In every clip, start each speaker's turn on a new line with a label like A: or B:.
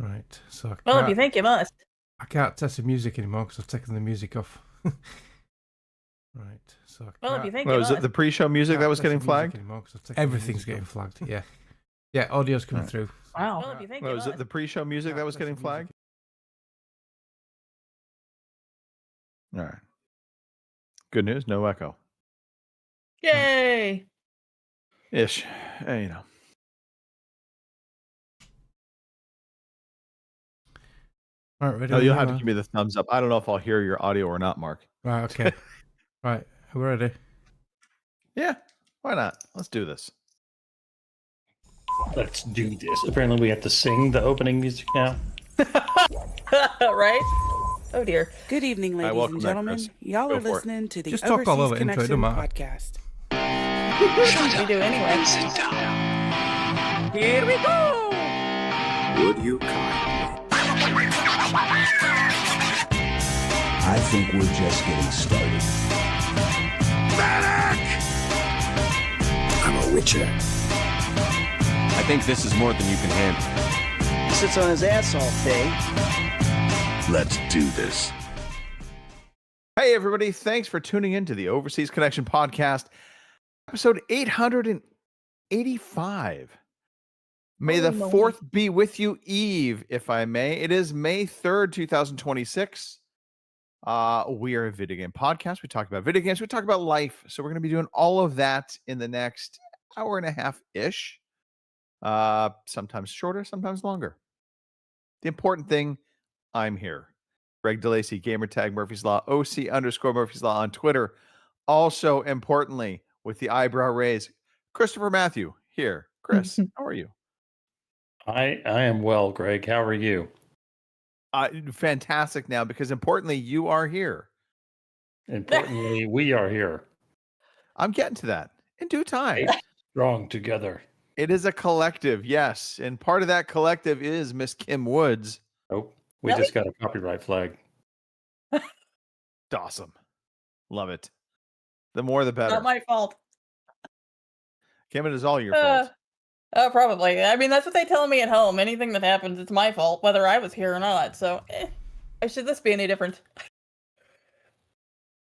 A: Right. So
B: Well, if you think you must.
A: I can't test the music anymore because I've taken the music off. Right. So
B: Well, if you think
C: Well,
B: you
C: was
B: must.
C: it the pre-show music that was getting flagged?
A: Everything's getting flagged. Yeah. Yeah. Audio's coming through.
B: Wow. Well, if you think
C: Well,
B: you
C: was
B: must.
C: it the pre-show music that was getting flagged? All right. Good news, no echo.
B: Yay!
C: Ish. You know.
A: All right, ready?
C: No, you'll have to give me the thumbs up. I don't know if I'll hear your audio or not, Mark.
A: Right. Okay. Right. We're ready.
C: Yeah. Why not? Let's do this.
D: Let's do this. Apparently, we have to sing the opening music now.
B: Right? Oh dear.
E: Good evening, ladies
C: welcome
E: and
C: back,
E: gentlemen.
C: Chris.
E: Y'all
C: Go
E: are
C: for it.
E: listening to the
A: Just talk all
E: Overseas
A: over it, intro, it
E: Connection
A: don't matter.
E: podcast.
B: We do anyway.
F: Sit down.
B: Here we go.
F: Would you kindly? I think we're just getting started. Medic! I'm a witcher.
G: I think this is more than you can handle.
H: He sits on his ass all day.
F: Let's do this.
C: Hey, everybody. Thanks for tuning in to the Overseas Connection podcast, episode 885. May the 4th be with you, Eve, if I may. It is May 3rd, 2026. We are a video game podcast. We talk about video games. We talk about life. So we're going to be doing all of that in the next hour and a half-ish. Sometimes shorter, sometimes longer. The important thing, I'm here. Greg DeLacy, Gamertag Murphy's Law, OC_Murphy's Law on Twitter. Also, importantly, with the eyebrow raise, Christopher Matthew here. Chris, how are you?
D: I am well, Greg. How are you?
C: Fantastic now, because importantly, you are here.
D: Importantly, we are here.
C: I'm getting to that in due time.
D: Strong together.
C: It is a collective, yes. And part of that collective is Miss Kim Woods.
D: Oh, we
B: Really?
D: just got a copyright flag.
C: Awesome. Love it. The more, the better.
B: Not my fault.
C: Kim, it is all your fault.
B: Oh, probably. I mean, that's what they tell me at home. Anything that happens, it's my fault, whether I was here or not. So, should this be any different?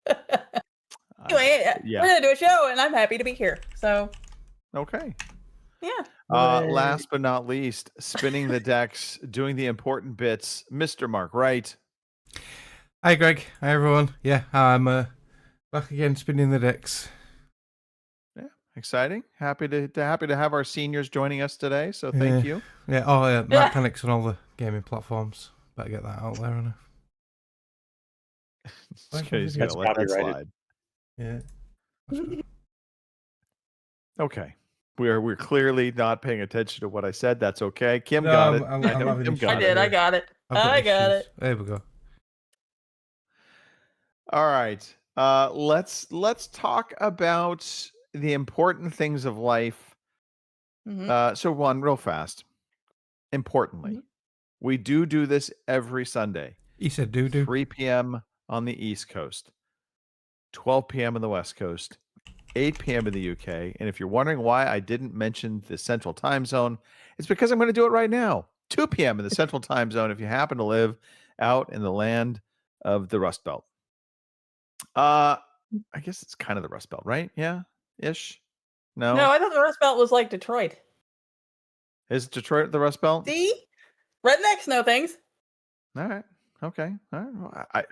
B: Anyway,
C: yeah.
B: we're going to do a show, and I'm happy to be here. So,
C: Okay.
B: yeah.
C: Last but not least, spinning the decks, doing the important bits, Mr. Mark Wright.
A: Hi, Greg. Hi, everyone. Yeah, I'm back again, spinning the decks.
C: Yeah, exciting. Happy to have our seniors joining us today. So thank you.
A: Yeah. Oh, yeah. Mad Panic's on all the gaming platforms. Better get that out there, Anna.
C: He's gonna let that slide.
A: Yeah.
C: Okay. We're clearly not paying attention to what I said. That's okay. Kim
A: No,
C: got it.
A: I'm having
C: Kim
A: issues.
C: got
B: I did.
C: it.
B: I got it.
A: I've
B: I got
A: issues.
B: it.
A: There we go.
C: All right. Let's talk about the important things of life.
B: Mhm.
C: So one, real fast. Importantly, we do this every Sunday.
A: He said doo-doo.
C: 3 p.m. on the East Coast, 12 p.m. on the West Coast, 8 p.m. in the UK. And if you're wondering why I didn't mention the Central Time Zone, it's because I'm going to do it right now. 2 p.m. in the Central Time Zone if you happen to live out in the land of the Rust Belt. I guess it's kind of the Rust Belt, right? Yeah, ish. No,
B: No, I thought the Rust Belt was like Detroit.
C: Is Detroit the Rust Belt?
B: See? Rednecks know things.
C: All right. Okay. All right.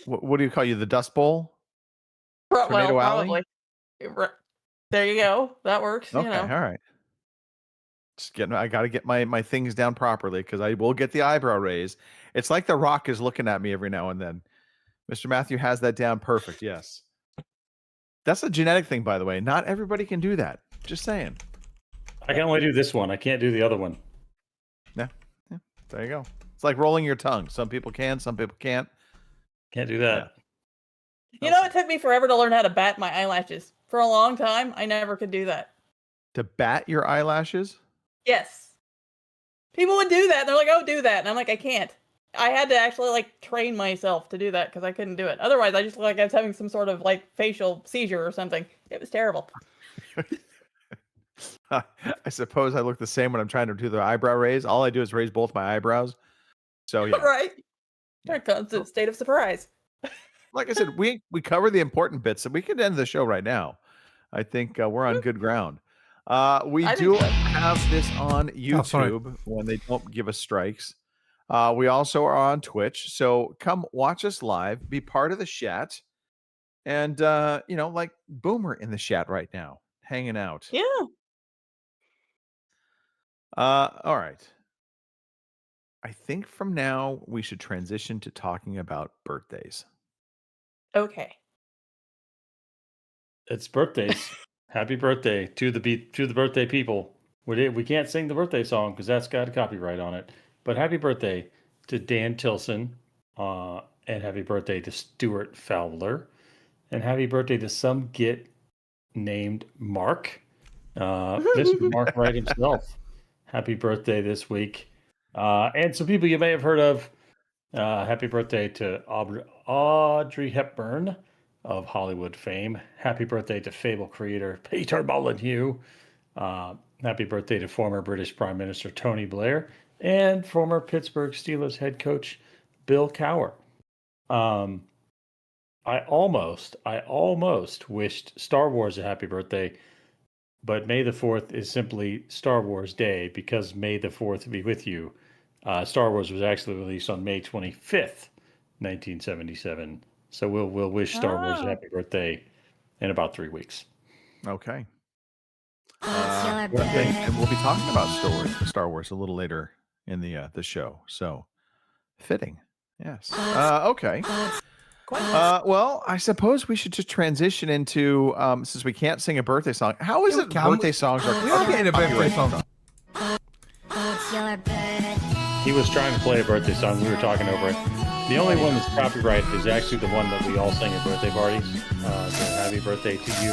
C: Well, what do you call you? The Dust Bowl?
B: Well,
C: Alley?
B: probably. There you go. That works.
C: Okay.
B: You know.
C: All right. I got to get my things down properly because I will get the eyebrow raise. It's like The Rock is looking at me every now and then. Mr. Matthew has that down perfect. Yes. That's a genetic thing, by the way. Not everybody can do that. Just saying.
D: I can only do this one. I can't do the other one.
C: Yeah. There you go. It's like rolling your tongue. Some people can, some people can't.
D: Can't do that.
B: You know, it took me forever to learn how to bat my eyelashes. For a long time, I never could do that.
C: To bat your eyelashes?
B: Yes. People would do that. And they're like, oh, do that. And I'm like, I can't. I had to actually like train myself to do that because I couldn't do it. Otherwise, I just looked like I was having some sort of like facial seizure or something. It was terrible.
C: I suppose I look the same when I'm trying to do the eyebrow raise. All I do is raise both my eyebrows. So yeah,
B: Right. You're in a constant state of surprise.
C: like I said, we cover the important bits, and we could end the show right now. I think we're on good ground. We
B: I
C: do
B: think so.
C: have this on
A: Oh, sorry.
C: YouTube when they don't give us strikes. We also are on Twitch, so come watch us live, be part of the chat, and like Boomer in the chat right now, hanging out.
B: Yeah.
C: All right. I think from now we should transition to talking about birthdays.
B: Okay.
D: It's birthdays. Happy birthday to the birthday people. We can't sing the birthday song because that's got a copyright on it. But happy birthday to Dan Tilson, and happy birthday to Stuart Fowler, and happy birthday to some git named Mark, Mr. Mark Wright himself. Happy birthday this week, and some people you may have heard of. Happy birthday to Audrey Hepburn of Hollywood fame. Happy birthday to Fable creator Peter Molyneux. Happy birthday to former British Prime Minister Tony Blair and former Pittsburgh Steelers head coach Bill Cowher. I almost wished Star Wars a happy birthday, but May the 4th is simply Star Wars Day because May the 4th be with you. Star Wars was actually released on May 25th, 1977. So we'll wish Star Wars a happy birthday in about 3 weeks.
C: Okay. And we'll be talking about Star Wars a little later in the show. So fitting. Yes. Okay. Well, I suppose we should just transition into since we can't sing a birthday song. How is
A: Yeah,
C: it
A: we can.
C: birthday songs are
A: We are getting a birthday song.
D: He was trying to play a birthday song. We were talking over it. The only one that's copyrighted is actually the one that we all sing at birthday parties. The happy birthday to you.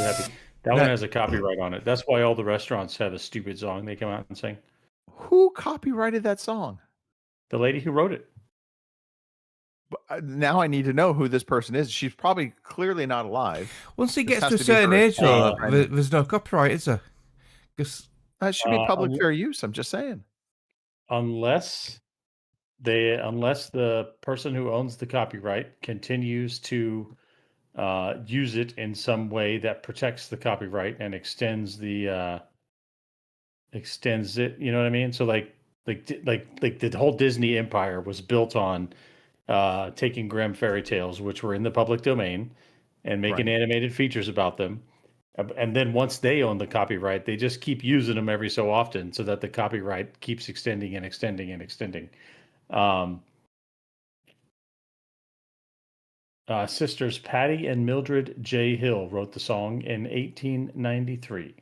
D: That one has a copyright on it. That's why all the restaurants have a stupid song they come out and sing.
C: Who copyrighted that song?
D: The lady who wrote it.
C: Now I need to know who this person is. She's probably clearly not alive.
A: Once he
C: This
A: gets
C: has
A: to a
C: to be
A: certain
C: for a
A: age, though,
C: friend.
A: there's no copyright, is there? 'Cause
C: That should be public fair use. I'm just saying.
D: Unless the person who owns the copyright continues to use it in some way that protects the copyright and extends it. You know what I mean? So like the whole Disney empire was built on taking Grimm fairy tales, which were in the public domain, and making
C: Right.
D: animated features about them. And then once they own the copyright, they just keep using them every so often so that the copyright keeps extending and extending and extending. Sisters Patty and Mildred J. Hill wrote the song in 1893.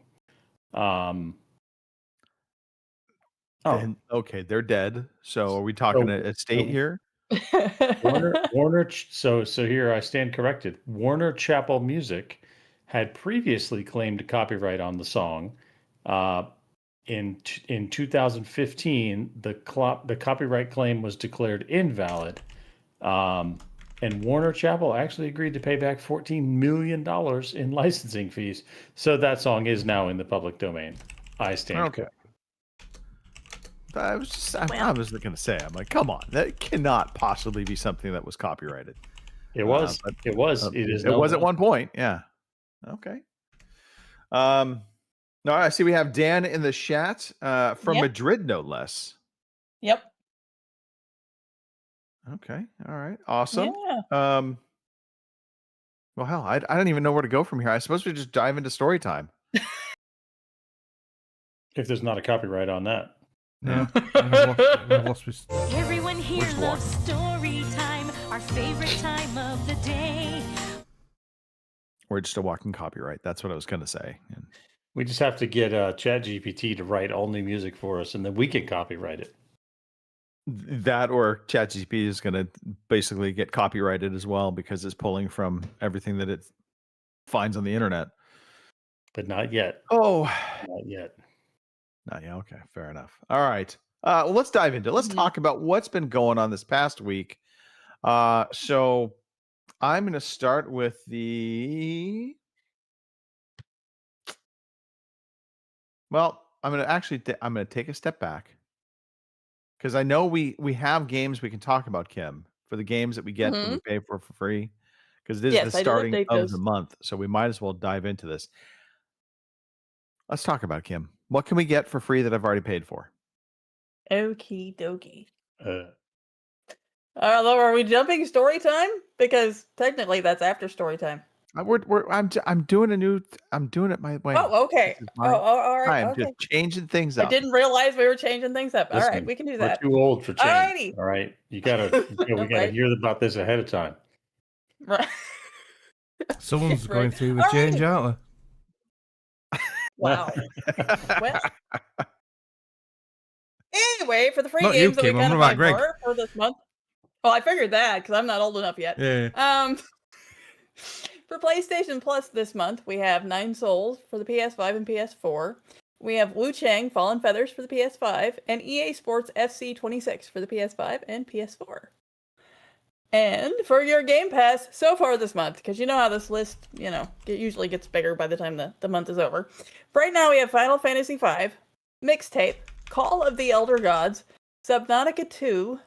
C: Okay, they're dead. So are we talking a state here?
D: Warner. So here I stand corrected. Warner Chappell Music had previously claimed copyright on the song. In 2015, the copyright claim was declared invalid, and Warner Chappell actually agreed to pay back $14 million in licensing fees. So that song is now in the public domain. I stand corrected.
C: I was going to say, I'm like, come on, that cannot possibly be something that was copyrighted.
D: It was. It was. It is.
C: It was at one point. Yeah. Okay. No, I see we have Dan in the chat from
B: Yep.
C: Madrid, no less.
B: Yep.
C: Okay. All right. Awesome.
B: Yeah.
C: Well, hell, I don't even know where to go from here. I suppose we just dive into story time.
D: If there's not a copyright on that.
A: Yeah. I've lost my-
E: Everyone here
C: Which one?
E: loves story time, our favorite time of the day.
C: We're just a walking copyright. That's what I was going to say. And
D: We just have to get ChatGPT to write all new music for us, and then we can copyright it.
C: that or ChatGPT is going to basically get copyrighted as well because it's pulling from everything that it finds on the internet.
D: But not yet.
C: Oh,
D: Not yet.
C: yeah. Okay, fair enough. All right. Well, let's dive into it. Let's talk about what's been going on this past week. So I'm going to start with the Well, I'm gonna take a step back because I know we have games we can talk about, Kim, for the games that we get that we
B: Mhm.
C: pay for free, because this is
B: Yes,
C: the
B: I did
C: starting
B: update
C: of
B: those.
C: the month, so we might as well dive into this. Let's talk about it, Kim. What can we get for free that I've already paid for?
B: Okie dokie.
D: Uh,
B: Are we jumping story time? Because technically that's after story time.
C: I'm doing a new. I'm doing it my way.
B: Oh, okay.
C: This is
B: Oh,
C: my
B: all right.
C: time,
B: Okay.
C: just changing things
B: I
C: up.
B: didn't realize we were changing things up. All right,
D: listen,
B: we can do
D: we're
B: that.
D: too old for change.
B: Alrighty.
D: All right, we gotta
B: Right.
D: hear about this ahead of time.
B: Right.
A: Someone's
B: Right.
A: going through a
B: All
A: change,
B: right.
A: aren't
B: Wow. Well, anyway, for the free
A: Not you,
B: games that we
A: Kim, I'm
B: kind of
A: about
B: paid
A: Greg.
B: for this month. Well, I figured that because I'm not old enough yet.
A: they? Yeah.
B: For PlayStation Plus this month, we have Nine Souls for the PS5 and PS4. We have Wu Chang Fallen Feathers for the PS5 and EA Sports FC 26 for the PS5 and PS4. And for your Game Pass so far this month, because you know how this list, it usually gets bigger by the time the month is over. Right now we have Final Fantasy V, Mixtape, Call of the Elder Gods, Subnautica 2,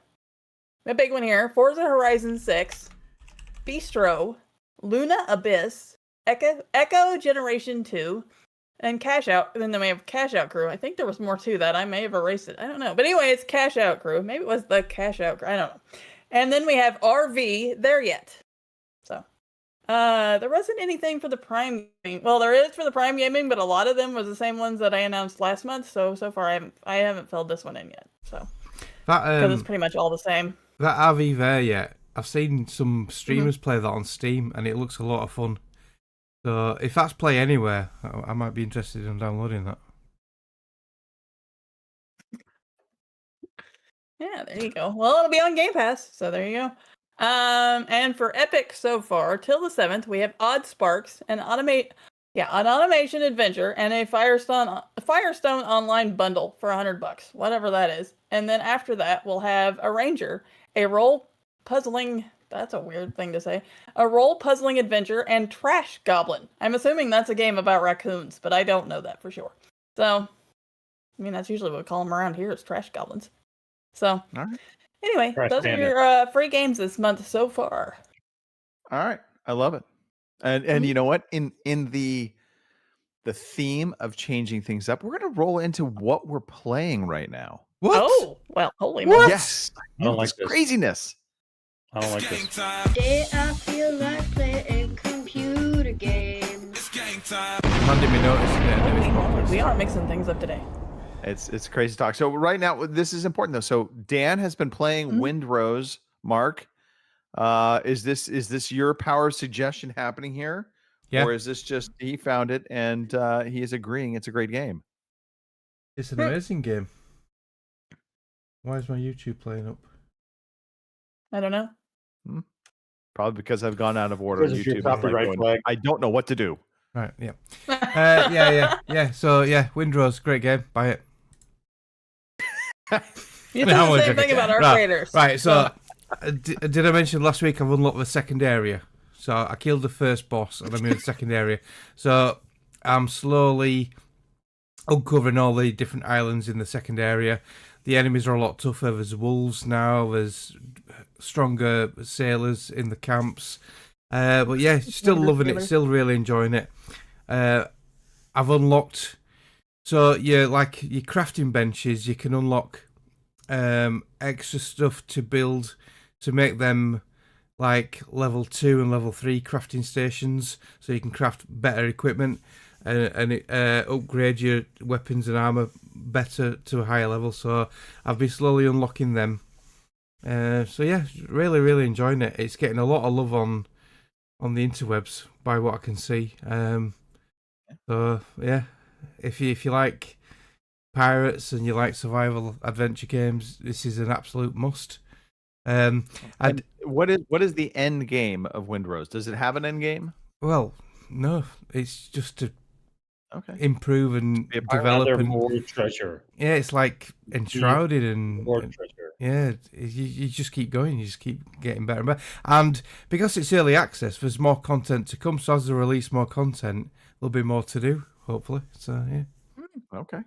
B: a big one here, Forza Horizon 6, Bistro, Luna Abyss, Echo Generation 2, and Cash Out. And then we have Cash Out Crew. I think there was more to that. I may have erased it. I don't know. But anyway, it's Cash Out Crew. Maybe it was the Cash Out Crew. I don't know. And then we have RV There Yet. So, there wasn't anything for the Prime Gaming. Well, there is for the Prime Gaming, but a lot of them was the same ones that I announced last month. So far I haven't filled this one in yet. So,
A: That
B: because it's pretty much all the same.
A: that RV there yet. I've seen some streamers play that on Steam, and it looks a lot of fun. So if that's Play Anywhere, I might be interested in downloading that.
B: Yeah, there you go. Well, it'll be on Game Pass, so there you go. And for Epic so far, till the 7th, we have Odd Sparks, an automation adventure, and a Firestone Online bundle for $100, whatever that is. And then after that, we'll have Arranger, a role puzzling. That's a weird thing to say. A role puzzling adventure, and Trash Goblin. I'm assuming that's a game about raccoons, but I don't know that for sure. So, I mean, that's usually what we call them around here, is Trash Goblins. So,
C: right.
B: Anyway,
D: Trash
B: those are
D: Panda.
B: your free games this month so far.
C: All right, I love it. And you know what? In the theme of changing things up, we're gonna roll into what we're playing right now.
A: What?
B: Oh, well, holy
A: What?
B: moly.
C: Yes,
D: I don't like
C: this
D: this.
C: craziness.
D: I don't like this.
H: Today I feel like playing computer games.
A: Handing me notice at the end of this
B: Holy moly.
A: podcast.
B: We are mixing things up today.
C: It's crazy talk. So right now, this is important though. So Dan has been playing Windrose. Mark, is this your power suggestion happening here?
A: Yeah.
C: Or is this just he found it and he is agreeing it's a great game?
A: It's an amazing game. Why is my YouTube playing up?
B: I don't know.
C: Probably because I've gone out of order on
D: Because of your
C: YouTube. I'm like
D: copyright
C: going,
D: flag.
C: I don't know what to do.
A: Right, yeah. Yeah. So, yeah, Windrose, great game. Buy it.
B: You
A: No,
B: said
A: I'm
B: the same
A: joking.
B: thing about our
A: Right,
B: creators.
A: Right, so did I mention last week I've unlocked the second area? So I killed the first boss and I'm in the second area. So I'm slowly uncovering all the different islands in the second area. The enemies are a lot tougher. There's wolves now. There's stronger sailors in the camps. But yeah, still loving it. Still really enjoying it. I've unlocked... So yeah, like your crafting benches, you can unlock extra stuff to build to make them like level 2 and level 3 crafting stations, so you can craft better equipment and upgrade your weapons and armor better to a higher level. So I've been slowly unlocking them. So yeah, really enjoying it. It's getting a lot of love on the interwebs by what I can see. So yeah, if you like pirates and you like survival adventure games, this is an absolute must.
C: And what is the end game of Windrose? Does it have an end game?
A: Well, no, it's just to
C: Okay.
A: improve and
C: Be a pirate.
A: develop
D: Another
A: and
D: more treasure.
A: yeah, it's like enshrouded and
D: More treasure.
A: yeah, you just keep going, you just keep getting better and better. And because it's early access, there's more content to come. So as they release more content, there'll be more to do, hopefully. So yeah.
C: Okay.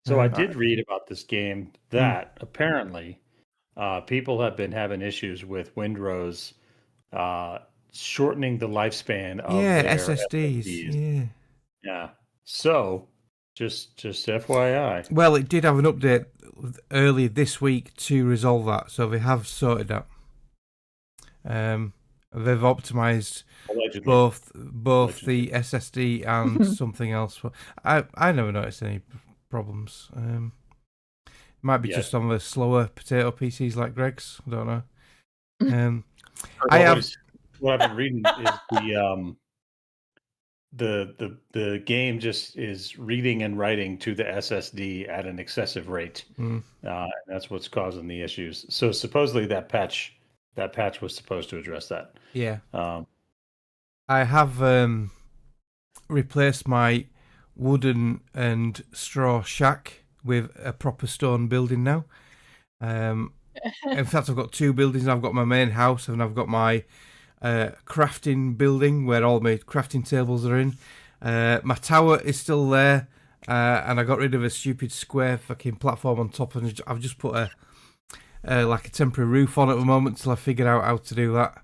D: So I
A: Alright.
D: did read about this game that apparently people have been having issues with Windrose shortening the lifespan of
A: Yeah,
D: their
A: SSDs.
D: SSDs.
A: Yeah.
D: Yeah. So just FYI.
A: Well, it did have an update earlier this week to resolve that, so they have sorted that. They've optimized
D: Allegedly.
A: both
D: Allegedly.
A: the SSD and something else. I never noticed any problems. Might be
D: Yeah.
A: just on the slower potato PCs like Greg's. I don't know.
D: What I've been reading is the game just is reading and writing to the SSD at an excessive rate. And that's what's causing the issues. So supposedly that patch was supposed to address that.
A: Yeah. I have replaced my wooden and straw shack with a proper stone building now. In fact, I've got two buildings. I've got my main house and I've got my crafting building where all my crafting tables are in. My tower is still there, and I got rid of a stupid square fucking platform on top, and I've just put a temporary roof on at the moment till I figure out how to do that.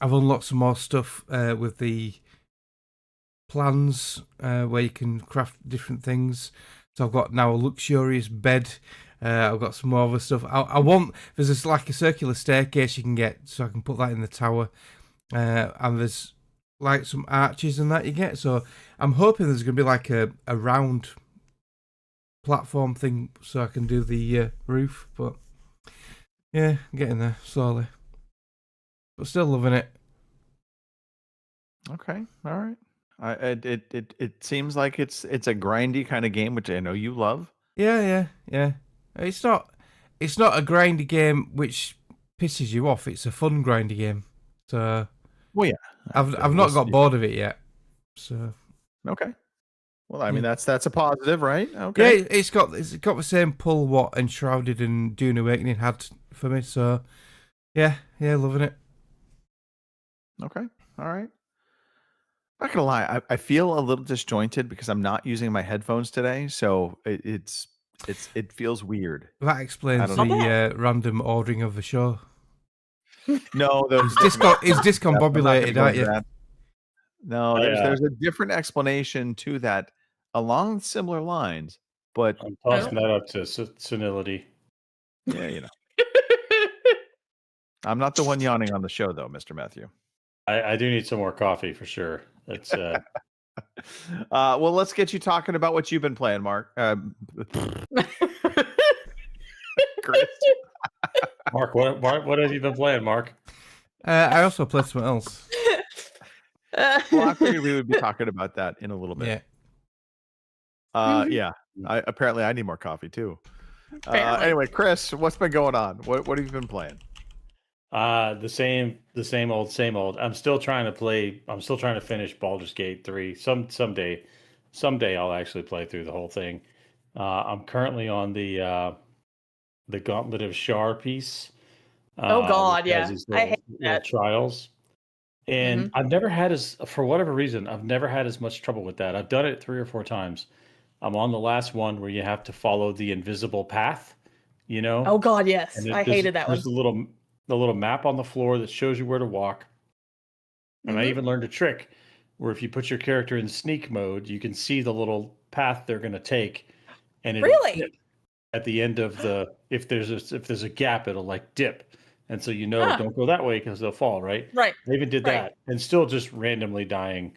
A: I've unlocked some more stuff with the plans where you can craft different things. So I've got now a luxurious bed. I've got some more other stuff. There's this like a circular staircase you can get, so I can put that in the tower. And there's like some arches and that you get. So I'm hoping there's going to be like a round platform thing so I can do the roof. But yeah, I'm getting there slowly. But still loving it.
C: Okay. All right. It seems like it's a grindy kind of game, which I know you love.
A: Yeah. It's not a grindy game which pisses you off. It's a fun grindy game. So
C: Well, yeah.
A: I've not got bored of it yet. So
C: Okay. Well, I mean that's a positive, right? Okay.
A: yeah, it's got the same pull what Enshrouded and Dune Awakening had for me. So yeah, loving it.
C: Okay. All right. Not gonna lie, I feel a little disjointed because I'm not using my headphones today, so it feels weird.
A: That explains
C: don't
A: the random ordering of the show.
C: No,
A: It's discombobulated, aren't you?
C: No,
D: Yeah.
C: there's a different explanation to that along similar lines, but
D: I'm tossing that up to senility.
C: yeah, you know. I'm not the one yawning on the show though, Mr. Matthew.
D: I do need some more coffee for sure. It's
C: Well, let's get you talking about what you've been playing, Mark. Chris.
D: Mark, what have you been playing, Mark?
A: I also played something else.
C: Well, I figured we would be talking about that in a little bit.
A: Yeah.
C: Yeah. Apparently I need more coffee too.
B: Apparently.
C: Anyway, Chris, what's been going on? What have you been playing?
D: The same old. I'm still trying to finish Baldur's Gate 3. Someday I'll actually play through the whole thing. I'm currently on the Gauntlet of Shar piece.
B: Oh God,
D: which has
B: yeah.
D: these
B: I hate
D: little
B: that.
D: trials. And I've never had for whatever reason, I've never had as much trouble with that. I've done it 3 or 4 times. I'm on the last one where you have to follow the invisible path, you know?
B: Oh God, yes.
D: And
B: I hated that one.
D: There's the little map on the floor that shows you where to walk. And I even learned a trick where if you put your character in sneak mode, you can see the little path they're going to take, and it'll
B: Really?
D: dip at the end of if there's a gap, it'll like dip, and so don't go that way because they'll fall. Right.
B: Right.
D: I even did
B: Right.
D: that, and still just randomly dying.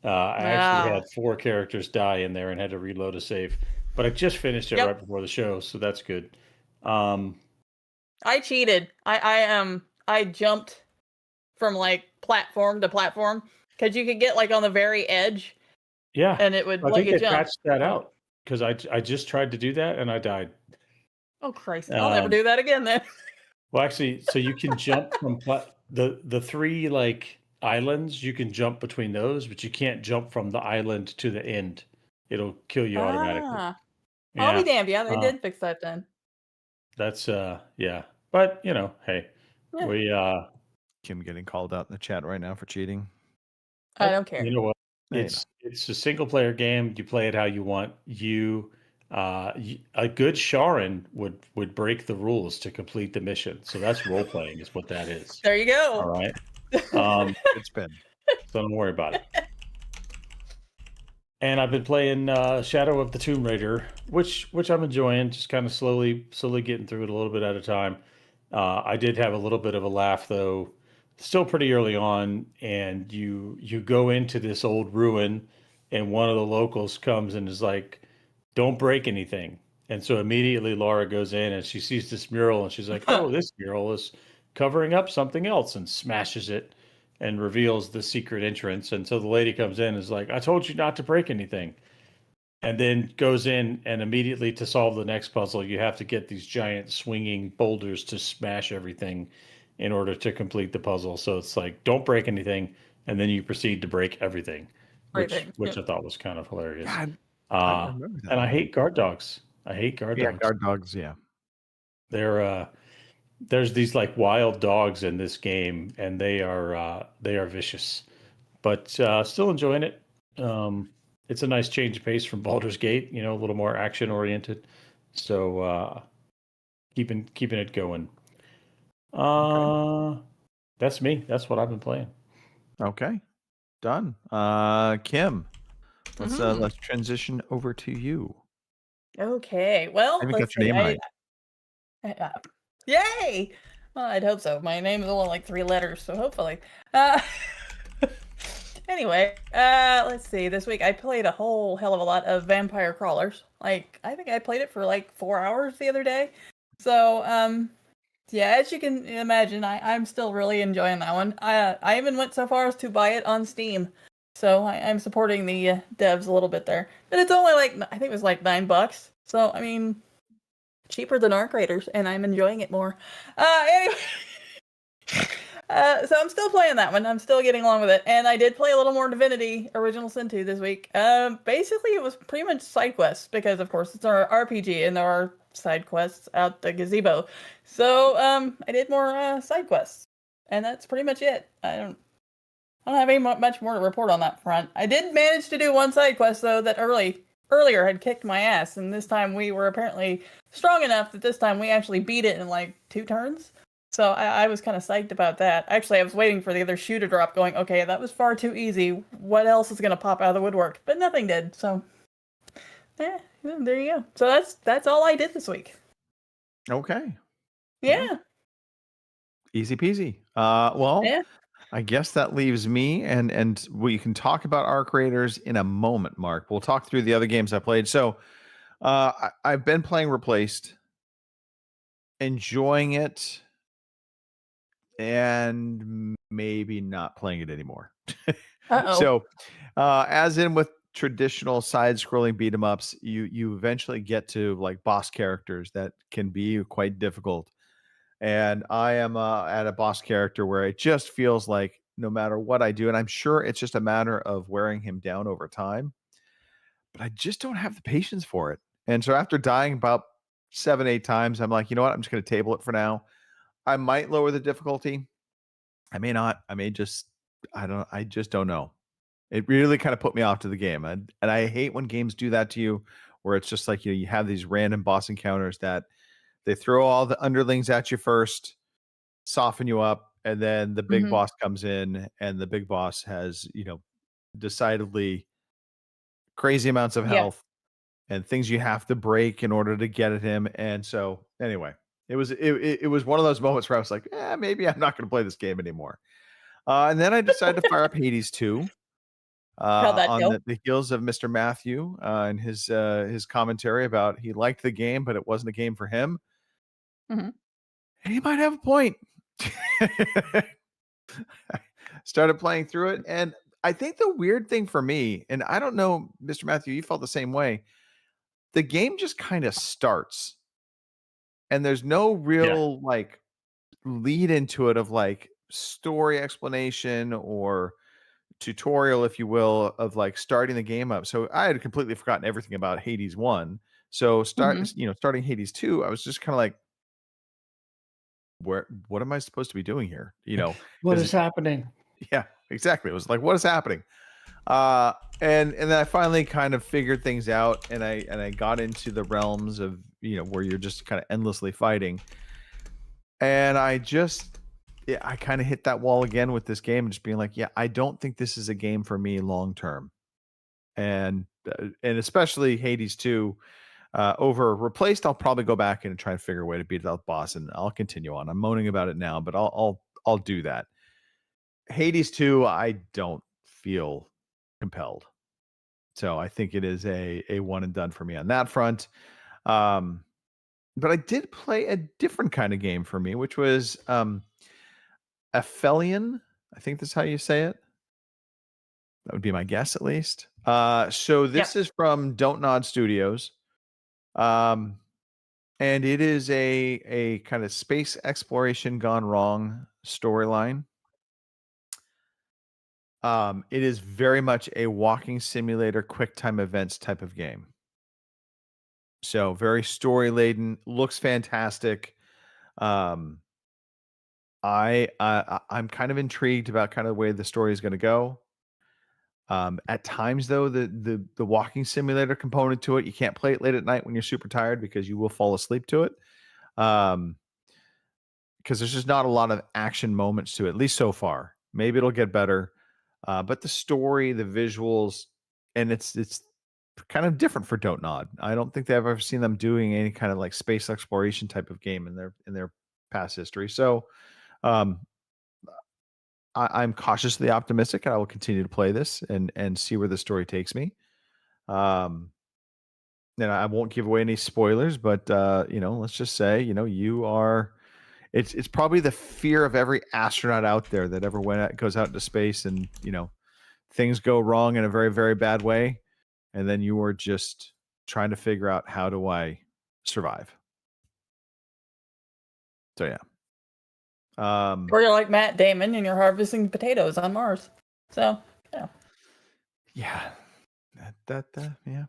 D: I actually had 4 characters die in there and had to reload a save, but I just finished it right before the show, so that's good.
B: I cheated. I jumped from like platform to platform because you could get like on the very edge.
D: Yeah,
B: and it would
D: I
B: let
D: think
B: you
D: they
B: jump.
D: patched that out because I just tried to do that and I died.
B: Oh Christ! I'll never do that again then.
D: Well, actually, so you can jump from the 3 like islands. You can jump between those, but you can't jump from the island to the end. It'll kill you automatically.
B: I'll be damned. Yeah, they did fix that then.
D: That's yeah, but hey, we
C: Kim getting called out in the chat right now for cheating.
B: I don't care.
D: You know what? It's a single player game. You play it how you want. A good Sharon would break the rules to complete the mission. So that's role playing, is what that is.
B: There you go.
D: All right.
C: Good spin.
D: So don't worry about it. And I've been playing Shadow of the Tomb Raider, which I'm enjoying. Just kind of slowly getting through it a little bit at a time. I did have a little bit of a laugh though. Still pretty early on, and you go into this old ruin, and one of the locals comes and is like, "Don't break anything." And so immediately Laura goes in and she sees this mural and she's like, "Oh, this mural is covering up something else," and smashes it and reveals the secret entrance. And so the lady comes in and is like, "I told you not to break anything." And then goes in, and immediately to solve the next puzzle, you have to get these giant swinging boulders to smash everything in order to complete the puzzle. So it's like, don't break anything, and then you proceed to break everything, which I thought was kind of hilarious.
C: God, I remember that.
D: And I hate guard dogs. I hate guard dogs.
C: Guard dogs, yeah.
D: They're there's these like wild dogs in this game, and they are vicious, but still enjoying it. It's a nice change of pace from Baldur's Gate, a little more action oriented. So keeping it going. That's me. That's what I've been playing.
C: Okay, done. Kim, let's transition over to you.
B: Okay. Well,
C: I even got
B: let's
C: your
B: see.
C: name right.
B: Yay! Well, I'd hope so. My name is only like 3 letters, so hopefully. Anyway, let's see. This week I played a whole hell of a lot of Vampire Crawlers. Like, I think I played it for like 4 hours the other day. So, yeah, as you can imagine, I'm still really enjoying that one. I even went so far as to buy it on Steam. So I'm supporting the devs a little bit there. But it's only like, I think it was like $9. So, I mean, cheaper than Arc Raiders, and I'm enjoying it more. Anyway. So I'm still playing that one. I'm still getting along with it. And I did play a little more Divinity Original Sin 2 this week. Basically, it was pretty much side quests because, of course, it's our RPG and there are side quests out the gazebo. So I did more side quests. And that's pretty much it. I don't have any much more to report on that front. I did manage to do one side quest, though, that earlier had kicked my ass. And this time we were apparently strong enough that this time we actually beat it in like 2 turns. So I was kind of psyched about that. Actually, I was waiting for the other shoe to drop going, okay, that was far too easy. What else is going to pop out of the woodwork? But nothing did. So, yeah, there you go. So that's all I did this week.
C: Okay.
B: Yeah.
C: Easy peasy. Well,
B: Yeah.
C: I guess that leaves me, and we can talk about Arc Raiders in a moment, Mark. We'll talk through the other games I played. So I've been playing Replaced, enjoying it, and maybe not playing it anymore.
B: Uh-oh.
C: So, as in with traditional side-scrolling beat 'em ups, you eventually get to like boss characters that can be quite difficult. And I am at a boss character where it just feels like no matter what I do, and I'm sure it's just a matter of wearing him down over time, but I just don't have the patience for it. And so after dying about 7, 8 times, I'm like, you know what? I'm just going to table it for now. I might lower the difficulty. I may not. I just don't know. It really kind of put me off to the game. And I hate when games do that to you, where it's just like, you have these random boss encounters that they throw all the underlings at you first, soften you up, and then the big boss comes in, and the big boss has, decidedly crazy amounts of health and things you have to break in order to get at him. And so anyway, it was one of those moments where I was like, maybe I'm not going to play this game anymore. And then I decided to fire up Hades 2
B: How'd that
C: on
B: go?
C: the heels of Mr. Matthew and his commentary about he liked the game, but it wasn't a game for him.
B: Mhm.
C: He might have a point. Started playing through it, and I think the weird thing for me, and I don't know, Mr. Matthew, you felt the same way. The game just kind of starts, and there's no real like lead into it of like story explanation or tutorial, if you will, of like starting the game up. So I had completely forgotten everything about Hades 1. So starting Hades 2, I was just kind of like, what am I supposed to be doing here?
D: What is happening?
C: Yeah, exactly. It was like, what is happening? And then I finally kind of figured things out, and I got into the realms of where you're just kind of endlessly fighting, and I kind of hit that wall again with this game, and just being like, yeah, I don't think this is a game for me long term, and especially Hades 2 over Replaced. I'll probably go back and try and figure a way to beat that boss, and I'll continue on. I'm moaning about it now, but I'll do that. Hades 2, I don't feel compelled. So I think it is a one and done for me on that front. But I did play a different kind of game for me, which was Aphelion. I think that's how you say it. That would be my guess, at least. So this is from Don't Nod Studios. And it is a kind of space exploration gone wrong storyline. It is very much a walking simulator, quick time events type of game. So very story laden, looks fantastic. I'm kind of intrigued about kind of the way the story is going to go. At times, though, the walking simulator component to it, you can't play it late at night when you're super tired because you will fall asleep to it. Because there's just not a lot of action moments to it, at least so far. Maybe it'll get better. But the story, the visuals, and it's kind of different for Don't Nod. I don't think I've ever seen them doing any kind of like space exploration type of game in their past history. So I'm cautiously optimistic, and I will continue to play this and see where the story takes me. And I won't give away any spoilers, but let's just say, you are. It's probably the fear of every astronaut out there that ever goes out into space, and things go wrong in a very, very bad way, and then you are just trying to figure out, how do I survive? So yeah.
B: Or you're like Matt Damon and you're harvesting potatoes on Mars. So
C: yeah, that yeah.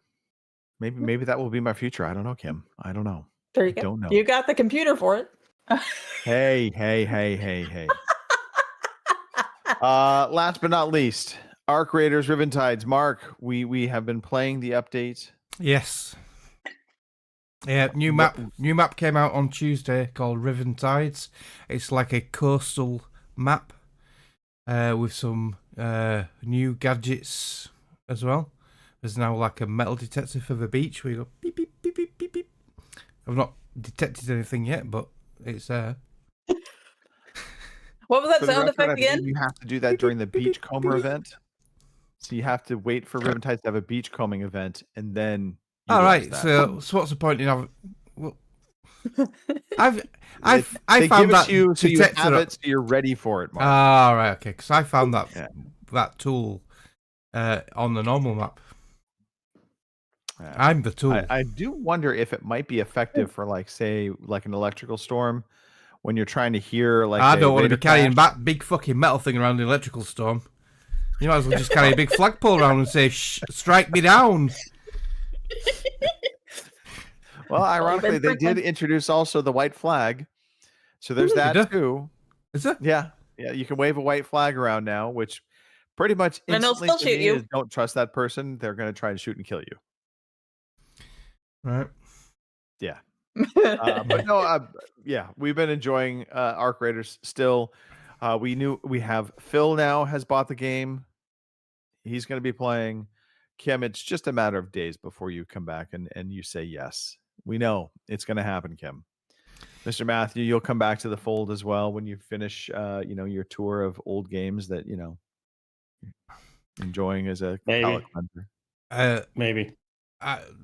C: Maybe that will be my future. I don't know, Kim. I don't know.
B: There you go.
C: Don't know.
B: You got the computer for it.
C: Hey. Last but not least, Arc Raiders Riven Tides. Mark, we have been playing the update.
A: Yes. Yeah, new map came out on Tuesday called Riven Tides. It's like a coastal map with some new gadgets as well. There's now like a metal detector for the beach where you go beep beep beep beep beep beep. I've not detected anything yet, but it's
B: What was that
C: For the
B: sound
C: record, I
B: effect again?
C: believe you have to do that during the Beachcomber event. So you have to wait for Riven Tides to have a beachcombing event, and then.
A: All right. So what's the point in having? Well, I
C: they
A: found
C: give
A: that
C: it to you so you have
A: detector.
C: it, so you're ready for it, Mark.
A: Ah, right. Okay. Because I found that tool on the normal map. I'm the tool.
C: I do wonder if it might be effective for, like, say, like an electrical storm when you're trying to hear, like.
A: I don't want to
C: radar
A: be carrying
C: crash.
A: that big fucking metal thing around the electrical storm. You might as well just carry a big flagpole around and say, strike me down.
C: Well, ironically, they did introduce also the white flag. So there's that too.
A: Is it?
C: Yeah. You can wave a white flag around now, which pretty much
B: And they'll
C: instantly
B: still
C: to
B: shoot
C: me
B: you.
C: is, don't trust that person. They're going to try to shoot and kill you.
A: Right.
C: Yeah. But no, we've been enjoying Arc Raiders still. We have Phil now has bought the game. He's going to be playing. Kim, it's just a matter of days before you come back and you say yes. We know it's going to happen, Kim. Mr. Matthew, you'll come back to the fold as well when you finish, your tour of old games that, enjoying as a palate cleanser.
D: Maybe.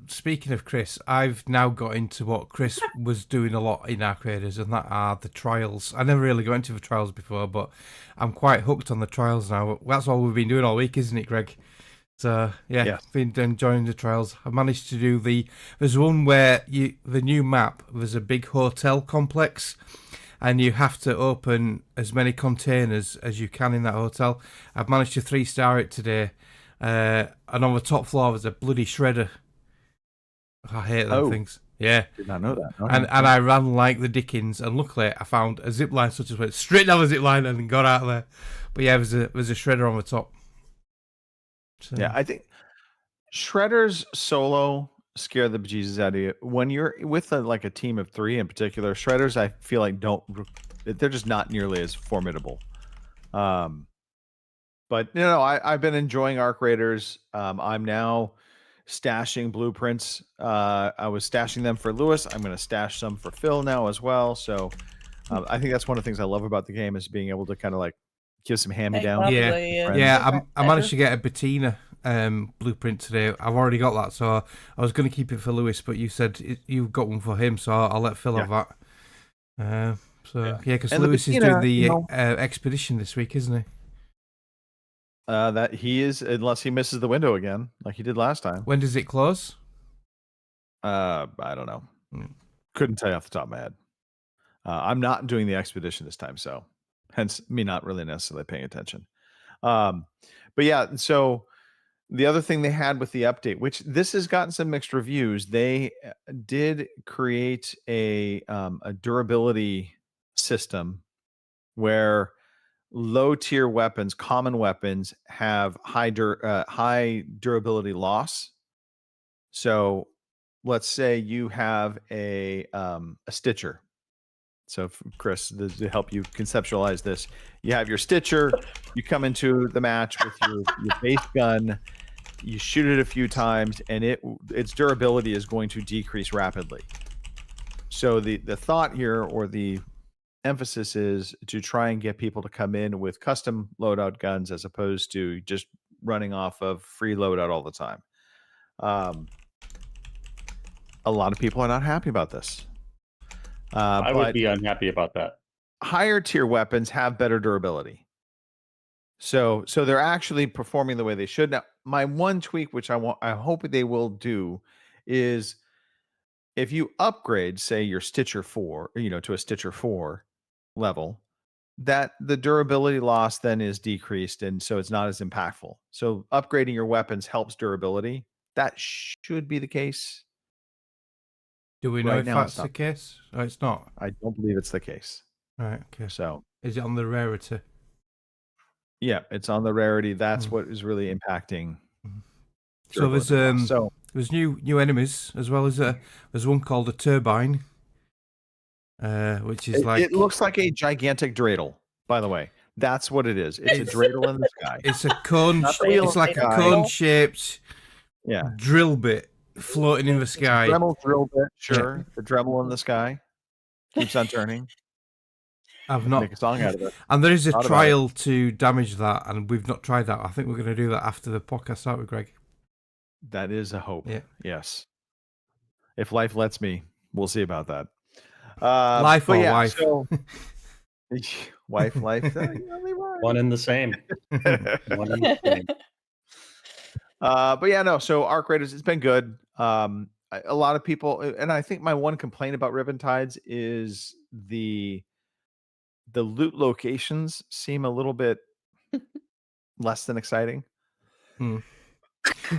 A: Speaking of Chris, I've now got into what Chris was doing a lot in Arc Raiders, and that are the trials. I never really got into the trials before, but I'm quite hooked on the trials now. That's all we've been doing all week, isn't it, Greg? So been enjoying the trials. I managed to do there's one where the new map, there's a big hotel complex, and you have to open as many containers as you can in that hotel. I've managed to 3-star it today, and on the top floor there's a bloody shredder. I hate them things. Yeah.
C: Did not know that.
A: And I ran like the Dickens, and luckily I found a zip line, such as went straight down the zip line and got out of there. But yeah, there's a shredder on the top. So,
C: Yeah, I think Shredder's solo scare the bejesus out of you. When you're with like a team of 3 in particular, Shredders I feel like they're just not nearly as formidable. But I've been enjoying Arc Raiders. I'm now stashing blueprints. I was stashing them for Lewis. I'm going to stash some for Phil now as well. So I think that's one of the things I love about the game is being able to kind of like give some hand-me-down.
A: I managed to get a Bettina blueprint today. I've already got that, so I was going to keep it for Lewis, but you said you've got one for him, so I'll let Phil have that. Because Lewis is doing the expedition this week, isn't he?
C: That he is, unless he misses the window again, like he did last time.
A: When does it close?
C: I don't know. Couldn't tell you off the top of my head. I'm not doing the expedition this time, so hence me not really necessarily paying attention. But yeah, so the other thing they had with the update, which this has gotten some mixed reviews, they did create a durability system where low tier weapons, common weapons, have high durability loss. So let's say you have a Stitcher. So Chris, to help you conceptualize this, you have your Stitcher, you come into the match with your base gun, you shoot it a few times, and its durability is going to decrease rapidly. So the thought here, or the emphasis, is to try and get people to come in with custom loadout guns as opposed to just running off of free loadout all the time. A lot of people are not happy about this.
D: I would be unhappy about that.
C: Higher tier weapons have better durability. So they're actually performing the way they should. Now, my one tweak, which I hope they will do, is if you upgrade, say, your Stitcher 4, to a Stitcher 4 level, that the durability loss then is decreased, and so it's not as impactful. So upgrading your weapons helps durability. That should be the case.
A: Do we know if that's the case? Oh, it's not.
C: I don't believe it's the case.
A: Right. Okay.
C: So
A: is it on the rarity?
C: Yeah, it's on the rarity. That's what is really impacting.
A: So there's new enemies, as well as there's one called a turbine, which is
C: it looks like a gigantic dreidel. By the way, that's what it is. It's a dreidel in the sky.
A: It's a cone. It's like a cone-shaped drill bit floating in the sky.
C: Dremel drill bit, sure. The Dremel in the sky keeps on turning.
A: I've not
C: make a song out of it.
A: And there is a trial to damage that, and we've not tried that. I think we're going to do that after the podcast out with Greg.
C: That is a hope.
A: Yeah.
C: Yes. If life lets me, we'll see about that.
A: Life or wife?
C: So, wife, life.
D: One and the same. One and the same.
C: But yeah, no. So Arc Raiders, it's been good. A lot of people, and I think my one complaint about Ribbon Tides is the loot locations seem a little bit less than exciting.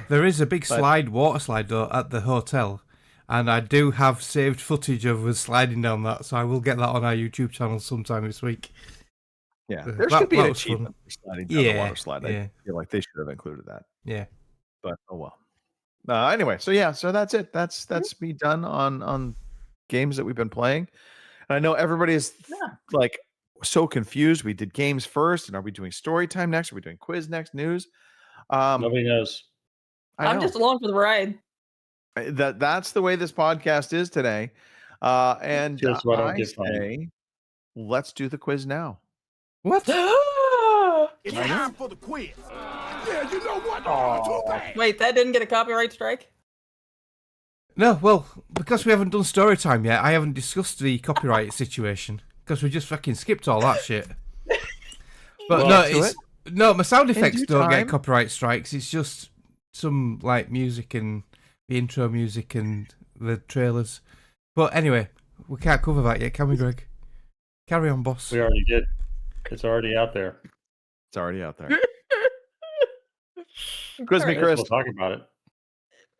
A: There is a big water slide though at the hotel, and I do have saved footage of us sliding down that, so I will get that on our YouTube channel sometime this week.
C: Yeah, there should be an achievement for sliding down the water slide.
A: Yeah.
C: I feel like they should have included that.
A: Yeah,
C: but oh well. Anyway, so that's it. That's me done on games that we've been playing. And I know everybody is like so confused. We did games first, and are we doing story time next? Are we doing quiz next? News?
D: Nobody knows.
B: I'm just along for the ride.
C: That's the way this podcast is today. And
D: just what I
C: say, let's do the quiz now.
A: What?
F: It's time for the quiz. Yeah, you know what?
B: Wait, that didn't get a copyright strike?
A: No, well, because we haven't done story time yet, I haven't discussed the copyright situation because we just fucking skipped all that shit. But no, my sound effects don't get copyright strikes. It's just some like music and the intro music and the trailers. But anyway, we can't cover that yet, can we, Greg? Carry on, boss.
D: We already did. It's already out there.
C: It's already out there. Quiz me, Chris.
D: We'll talk about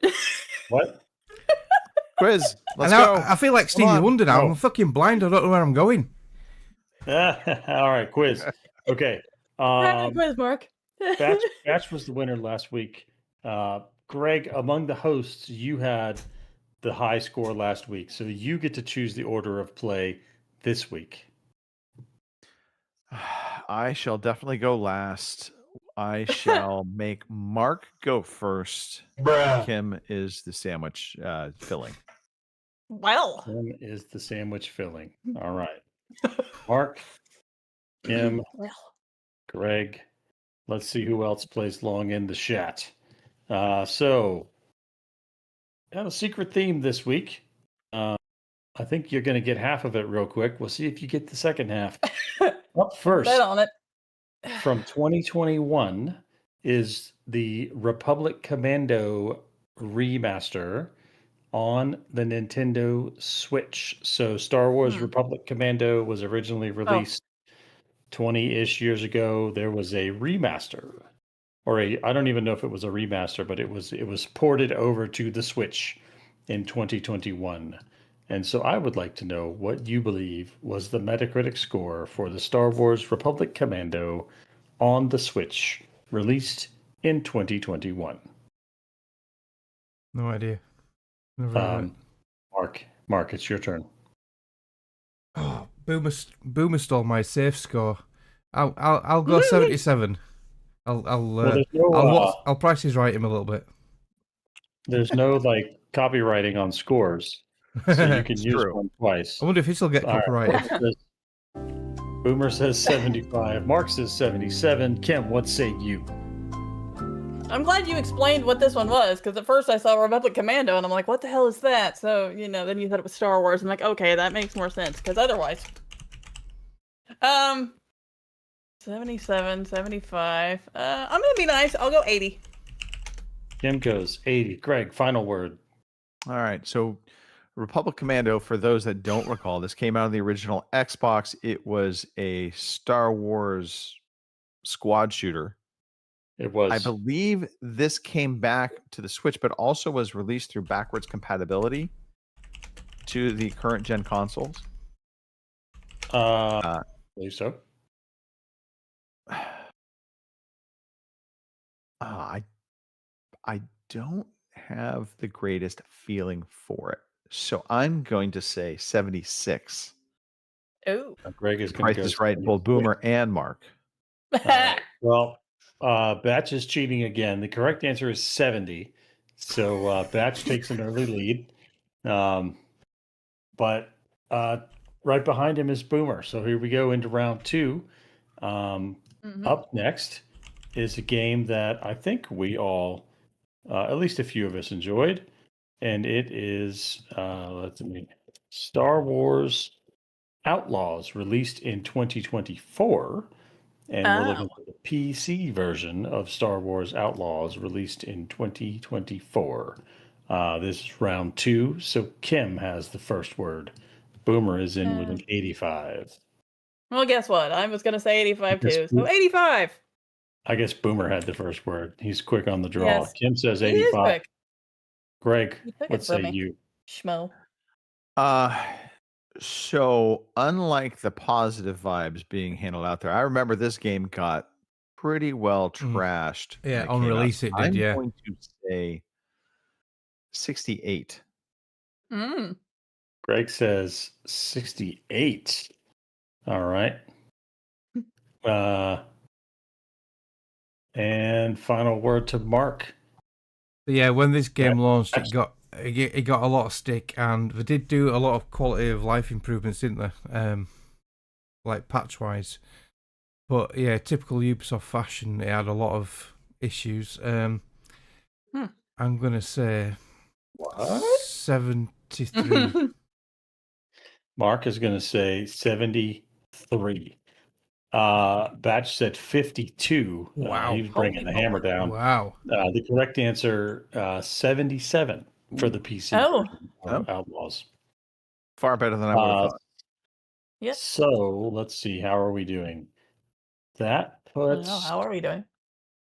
D: it. What?
C: Quiz. Let's go.
A: I feel like Stevie Wonder now. I'm fucking blind. I don't know where I'm going.
D: All right, quiz. Okay.
B: Quiz, Mark.
D: Batch was the winner last week. Greg, among the hosts, you had the high score last week, so you get to choose the order of play this week.
C: I shall definitely go last. I shall make Mark go first. Kim is the sandwich filling.
B: Well,
D: Kim is the sandwich filling. All right. Mark, Kim,
B: well.
D: Greg. Let's see who else plays long in the chat. So, I have a secret theme this week. I think you're going to get half of it real quick. We'll see if you get the second half. Up first,
B: Bet on it.
D: from 2021 is the Republic Commando remaster on the Nintendo Switch. So Star Wars Republic Commando was originally released 20-ish years ago. There was a remaster, or I don't even know if it was a remaster, but it was ported over to the Switch in 2021. And so I would like to know what you believe was the Metacritic score for the Star Wars Republic Commando on the Switch, released in 2021.
A: No idea. Never heard of it.
D: Mark, it's your turn.
A: Oh, Boomer stole my safe score. I'll go 77. I'll price his right him a little bit.
D: There's no like copywriting on scores, so you can use
C: true.
D: one twice.
A: I wonder if this will get
D: All right.
A: copyrighted.
D: Boomer says 75. Mark says 77. Kim, what say you?
B: I'm glad you explained what this one was, because at first I saw Republic Commando and I'm like, what the hell is that? So, then you said it was Star Wars. I'm like, okay, that makes more sense, because otherwise. 77, 75. I'm going to be nice. I'll go 80.
D: Kim goes 80. Greg, final word.
C: All right. So Republic Commando, for those that don't recall, this came out on the original Xbox. It was a Star Wars squad shooter.
D: It was.
C: I believe this came back to the Switch, but also was released through backwards compatibility to the current gen consoles.
D: I believe so.
C: I don't have the greatest feeling for it. So I'm going to say 76.
B: Oh.
D: Greg is going
C: Price
D: to go.
C: is right, both Boomer and Mark.
D: Well, Batch is cheating again. The correct answer is 70. So Batch takes an early lead. But right behind him is Boomer. So here we go into round two. Up next is a game that I think we all, at least a few of us, enjoyed. And it is, Star Wars Outlaws, released in 2024. And we're looking at the PC version of Star Wars Outlaws, released in 2024. This is round two, so Kim has the first word. Boomer is in with an 85.
B: Well, guess what? I was going to say 85 too, so 85!
D: I guess Boomer had the first word. He's quick on the draw.
B: Yes.
D: Kim says
B: He is
D: 85.
B: quick.
D: Greg,
B: You took
D: what
B: it from
D: say
B: me.
D: you?
B: Schmo.
C: So unlike the positive vibes being handled out there, I remember this game got pretty well trashed. when
A: Yeah,
C: it
A: on
C: came out.
A: release it did,
C: I'm
A: yeah.
C: going to say 68.
D: Greg says 68. All right. And final word to Mark.
A: Yeah, when this game launched, it got a lot of stick, and they did do a lot of quality of life improvements, didn't they? Like patch wise. But yeah, typical Ubisoft fashion, it had a lot of issues. I'm gonna say 73.
D: Mark is going to say 73. Batch said 52.
A: Wow.
D: He was bringing the hammer down.
A: Wow.
D: The correct answer, 77 for the PC version of Outlaws.
C: Far better than I would have thought.
B: Yep.
D: So let's see. How are we doing? That
B: I don't
D: puts
B: know. How are we doing?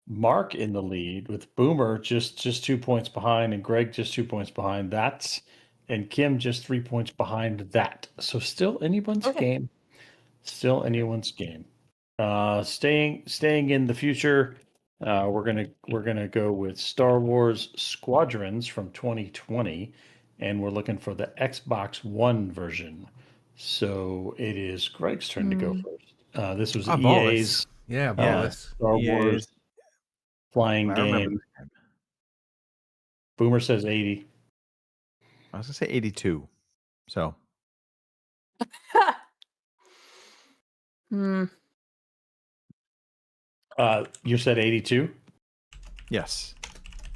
D: Mark in the lead, with Boomer just 2 points behind, and Greg just 2 points behind. And Kim just 3 points behind that. So still anyone's game. Still anyone's game. Staying in the future, We're gonna go with Star Wars Squadrons from 2020, and we're looking for the Xbox One version. So it is Greg's turn to go first. This was
A: I bought this.
D: EA's
A: Yeah, I bought this.
D: Star Wars
C: EA's.
D: flying
C: I remember
D: game.
C: this game.
D: Boomer says 80.
C: I was gonna say 82. So
B: Hmm.
D: You said 82.
C: yes,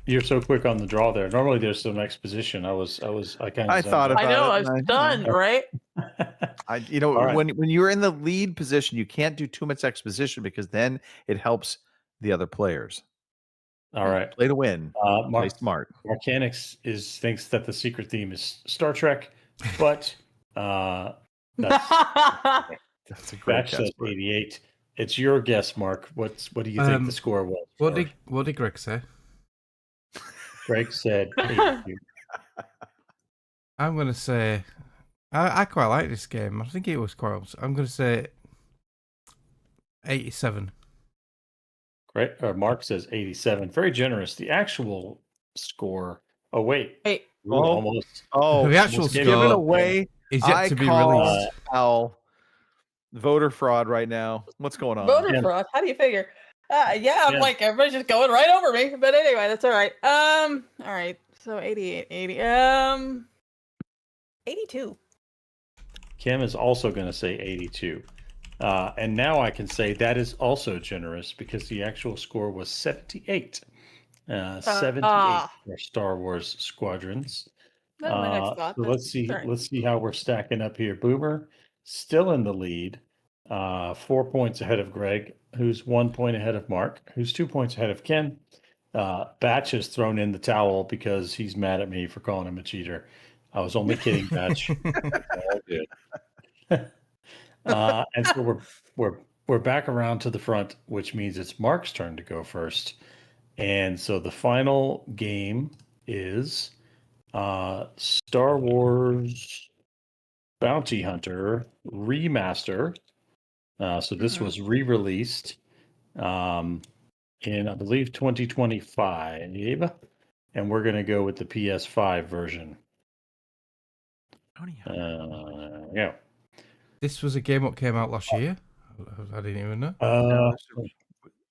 D: You're so quick on the draw there. Normally there's some exposition. I kind of
C: I thought
B: I know,
C: about
B: I
C: it,
B: was
C: and I-
B: stunned, right?
D: All right.
C: when you're in the lead position, you can't do too much exposition because then it helps the other players.
D: All right.
C: Play to win. Play
D: Mark
C: smart.
D: Mechanics thinks that the secret theme is Star Trek, but that's
C: That's a great
D: Batch
C: guess.
D: says 88. It's your guess, Mark. What do you think the score was?
A: What did Greg say?
D: Greg said 82.
A: I'm gonna say I quite like this game. I think it was quite. I'm gonna say 87.
D: Great. Mark says 87. Very generous. The actual score. Oh wait.
B: Wait.
D: Ooh,
C: Oh.
D: almost.
C: Oh,
A: The actual
D: almost gave
C: give it
A: score
C: away.
A: is yet
C: I
A: to be
C: call
A: released.
C: Al voter fraud right now. What's going on?
B: Voter
D: Yeah.
B: fraud. How do you figure? I'm
D: Yeah.
B: like everybody's just going right over me. But anyway, that's all right. All right. So 88, 80. 82.
D: Kim is also going to say 82. And now I can say that is also generous because the actual score was 78. 78 for Star Wars Squadrons.
B: Not my next thought.
D: So
B: but
D: let's see.
B: all right.
D: Let's see how we're stacking up here. Boomer still in the lead, 4 points ahead of Greg, who's 1 point ahead of Mark, who's 2 points ahead of Ken. Batch has thrown in the towel because he's mad at me for calling him a cheater. I was only kidding, Batch. All good. And so we're back around to the front, which means it's Mark's turn to go first. And so the final game is Star Wars Bounty Hunter Remaster. So this was re-released in, I believe, 2025. And we're going to go with the PS5 version. Yeah.
A: This was a game that came out last year. I didn't even know.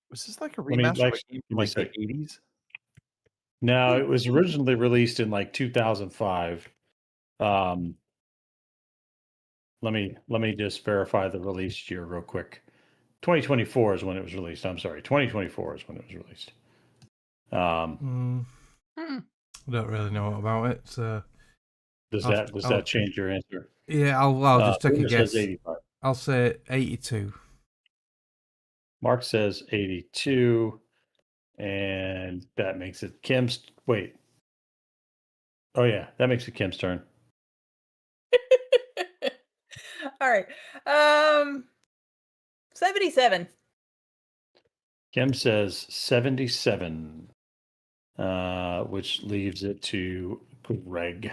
C: Was this like a
D: Let me,
C: remaster
D: like,
C: of a game
D: let
C: from
D: me
C: like the
D: see.
C: 80s?
D: No, it was originally released in like 2005. Let me just verify the release year real quick. 2024 is when it was released. I'm sorry, 2024 is when it was released.
A: I don't really know about it. So
D: Does
A: I'll-
D: that change your answer?
A: yeah, I'll just take a
D: Boomer says
A: guess.
D: 85.
A: I'll say 82.
D: Mark says 82, and that makes it Kim's. Wait. Oh yeah, that makes it Kim's turn.
B: All right. 77.
D: Kim says 77, which leaves it to Greg.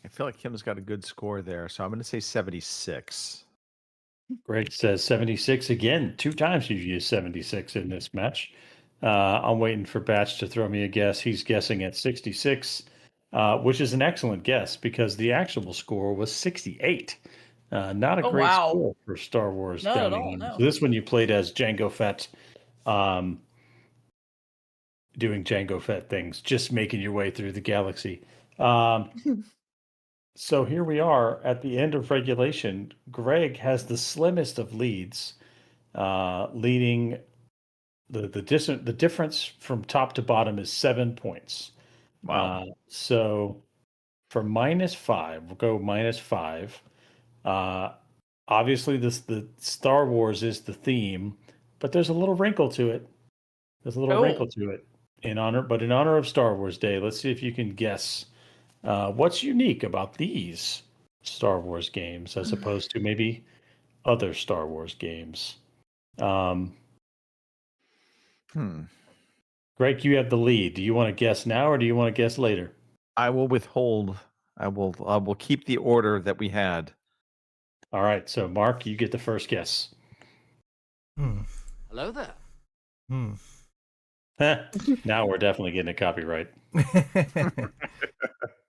C: I feel like Kim's got a good score there, so I'm going to say 76.
D: Greg says 76 again. 2 times you've used 76 in this match. I'm waiting for Batch to throw me a guess. He's guessing at 66, which is an excellent guess because the actual score was 68. Not a
B: Oh,
D: great
B: wow.
D: score for Star Wars.
B: Not at
D: Bounty
B: all,
D: Hunter.
B: no.
D: So this one you played as Jango Fett, doing Jango Fett things, just making your way through the galaxy. So here we are at the end of regulation. Greg has the slimmest of leads, leading the difference from top to bottom is 7 points.
C: Wow.
D: So for -5, we'll go -5. Obviously, the Star Wars is the theme, but there's a little wrinkle to it. There's a little
B: Oh.
D: wrinkle to it in honor of Star Wars Day. Let's see if you can guess what's unique about these Star Wars games as opposed to maybe other Star Wars games. Greg, you have the lead. Do you want to guess now or do you want to guess later?
C: I will withhold. I will keep the order that we had.
D: All right. So, Mark, you get the first guess.
A: Hmm.
I: Hello there.
A: Hmm.
D: Now we're definitely getting a copyright.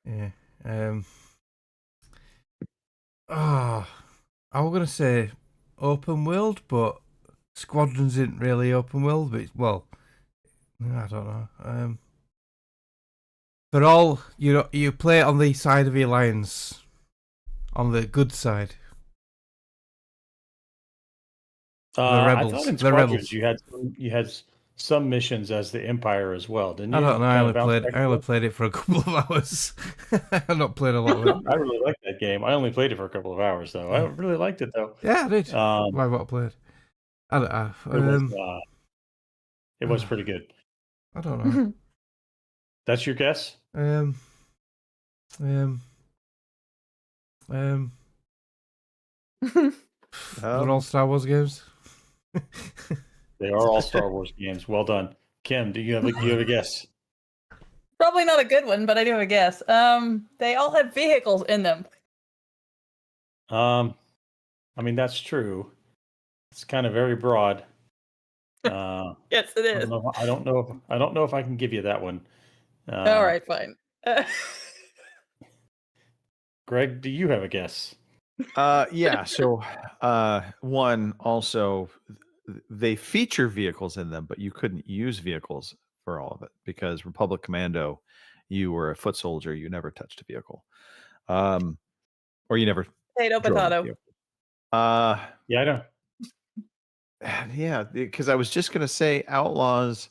A: Yeah. Oh, I was gonna say open world, but Squadrons isn't really open world. But I don't know. But all you play it on the side of the alliance, on the good side.
D: I
A: rebels,
D: thought in
A: the
D: Squadrons
A: rebels.
D: you had some missions as the Empire as well, didn't you?
A: I don't know.
D: Kind of bounce back
A: I
D: and
A: only
D: forth?
A: played it for a couple of hours. I've not played a lot of it.
D: I really liked that game. I only played it for a couple of hours though. I really liked it though.
A: Yeah, I did.
D: Um,
A: Why what I played? I don't know.
D: it was pretty good.
A: I don't know.
D: That's your guess?
A: Um, They're all Star Wars games.
D: They are all Star Wars games. Well done, Kim. Do you have a guess?
B: Probably not a good one, but I do have a guess. They all have vehicles in them.
D: I mean that's true. It's kind of very broad.
B: Yes, it is.
D: I don't know if I can give you that one.
B: All right, fine.
D: Greg, do you have a guess?
C: Yeah. So, one also, they feature vehicles in them, but you couldn't use vehicles for all of it because Republic Commando, you were a foot soldier. You never touched a vehicle, or you never.
B: Potato,
C: drove a
B: potato.
C: vehicle.
D: Yeah, I know.
C: Yeah, because I was just gonna say Outlaws.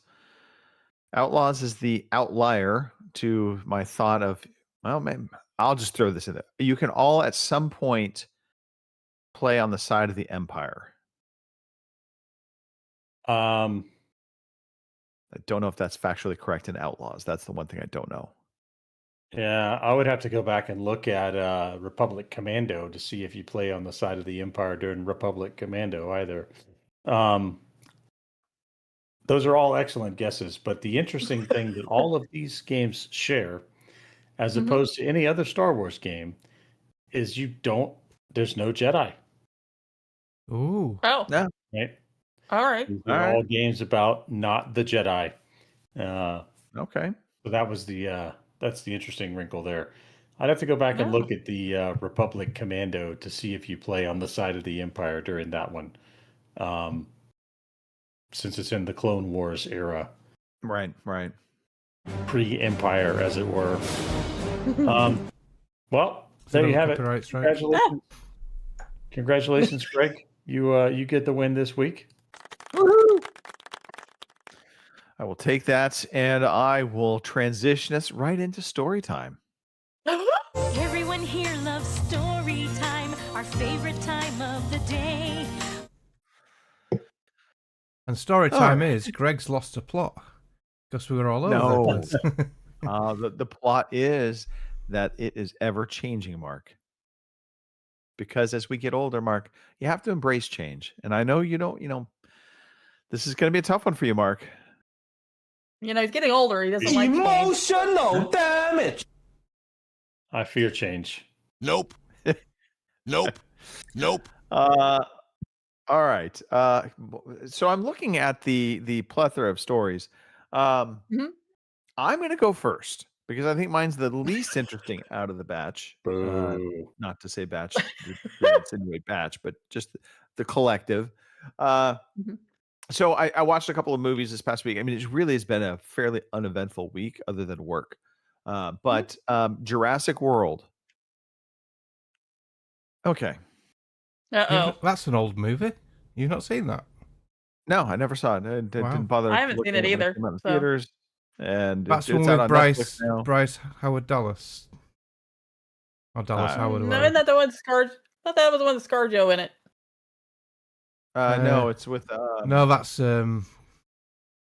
C: Outlaws is the outlier to my thought of. Well, man, I'll just throw this in there. You can all at some point play on the side of the Empire.
D: Um,
C: I don't know if that's factually correct in Outlaws. That's the one thing I don't know.
D: Yeah, I would have to go back and look at Republic Commando to see if you play on the side of the Empire during Republic Commando either. Those are all excellent guesses, but the interesting thing that all of these games share, as opposed to any other Star Wars game, is there's no Jedi.
A: Ooh.
B: Oh,
C: Yeah.
D: Right?
B: all right.
D: These are all games about not the Jedi.
C: Okay.
D: So that's the interesting wrinkle there. I'd have to go back and look at the Republic Commando to see if you play on the side of the Empire during that one, since it's in the Clone Wars era,
C: Right.
D: pre-Empire, as it were. Well, there you have it.
A: Copyright strike.
D: Congratulations, congratulations, Greg. You get the win this week.
C: I will take that, and I will transition us right into story time.
E: Everyone here loves story time, our favorite time of the day.
A: And story time is Greg's lost a plot because we were all over
C: No.
A: the place.
C: The plot is that it is ever changing, Mark. Because as we get older, Mark, you have to embrace change. And I know you don't, this is going to be a tough one for you, Mark.
B: You know, he's getting older. He doesn't like change.
F: Emotional damage.
D: I fear change.
F: Nope. Nope.
C: All right. So I'm looking at the plethora of stories. I'm going to go first because I think mine's the least interesting out of the batch.
D: Boo.
C: Not to say batch, to insinuate batch, but just the collective. So I watched a couple of movies this past week. I mean, it really has been a fairly uneventful week other than work. But Jurassic World. Okay.
B: Uh-oh.
A: That's an old movie. You've not seen that?
C: No, I never saw it. I didn't bother.
B: I haven't
C: looking
B: seen it
C: when
B: either,
C: came out in
B: so.
C: theaters, and
A: That's
C: it's
A: one
C: out
A: with
C: on
A: Bryce
C: Netflix now.
A: Bryce Howard Dallas. Or Dallas Howard. or
B: No,
A: whatever.
B: isn't that the one with I thought that was the one with ScarJo in it.
C: No, it's with.
A: No, that's I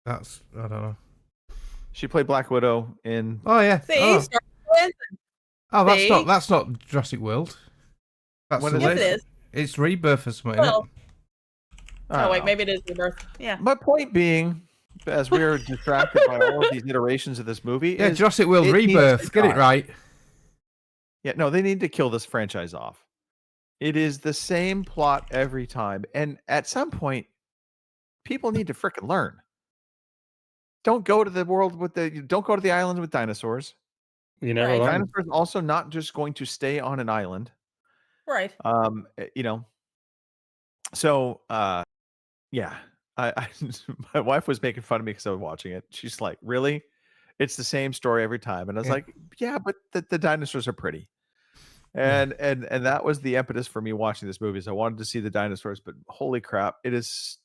A: don't know.
C: She played Black Widow in.
B: Oh yeah. See, ScarJo
A: that's not Jurassic World. That's
C: What
A: the
C: is
B: yes,
A: latest-
B: it is.
A: It's Rebirth or something.
B: Well,
C: I
B: oh wait,
C: don't know.
B: maybe it is Rebirth. Yeah.
C: My point being, as we're distracted by all of these iterations of this movie,
A: Yeah,
C: is
A: Jurassic World
C: it needs
A: Rebirth.
C: to
A: Get it
C: die.
A: right.
C: Yeah, no, they need to kill this franchise off. It is the same plot every time, and at some point, people need to frickin' learn. Don't go to the world with don't go to the islands with dinosaurs.
D: You never
B: Right.
D: learn.
C: Dinosaurs also not just going to stay on an island.
B: Right.
C: You know. So yeah. I my wife was making fun of me because I was watching it. She's like, "Really? It's the same story every time." And I was
A: Yeah.
C: like, "Yeah, but the dinosaurs are pretty."
A: Yeah.
C: And that was the impetus for me watching this movie. Is I wanted to see the dinosaurs, but holy crap, it is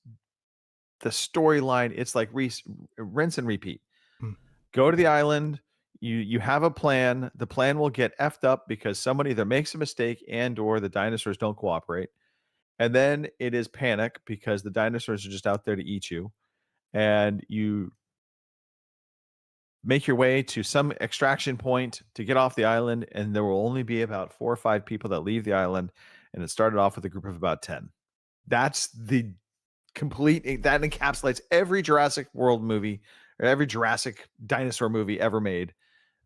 C: the storyline. It's like rinse and repeat.
A: Hmm.
C: Go to the island. You have a plan. The plan will get effed up because somebody either makes a mistake and or the dinosaurs don't cooperate. And then it is panic because the dinosaurs are just out there to eat you. And you make your way to some extraction point to get off the island, and there will only be about 4 or 5 people that leave the island. And it started off with a group of about 10. That's the complete, that encapsulates every Jurassic World movie or every Jurassic dinosaur movie ever made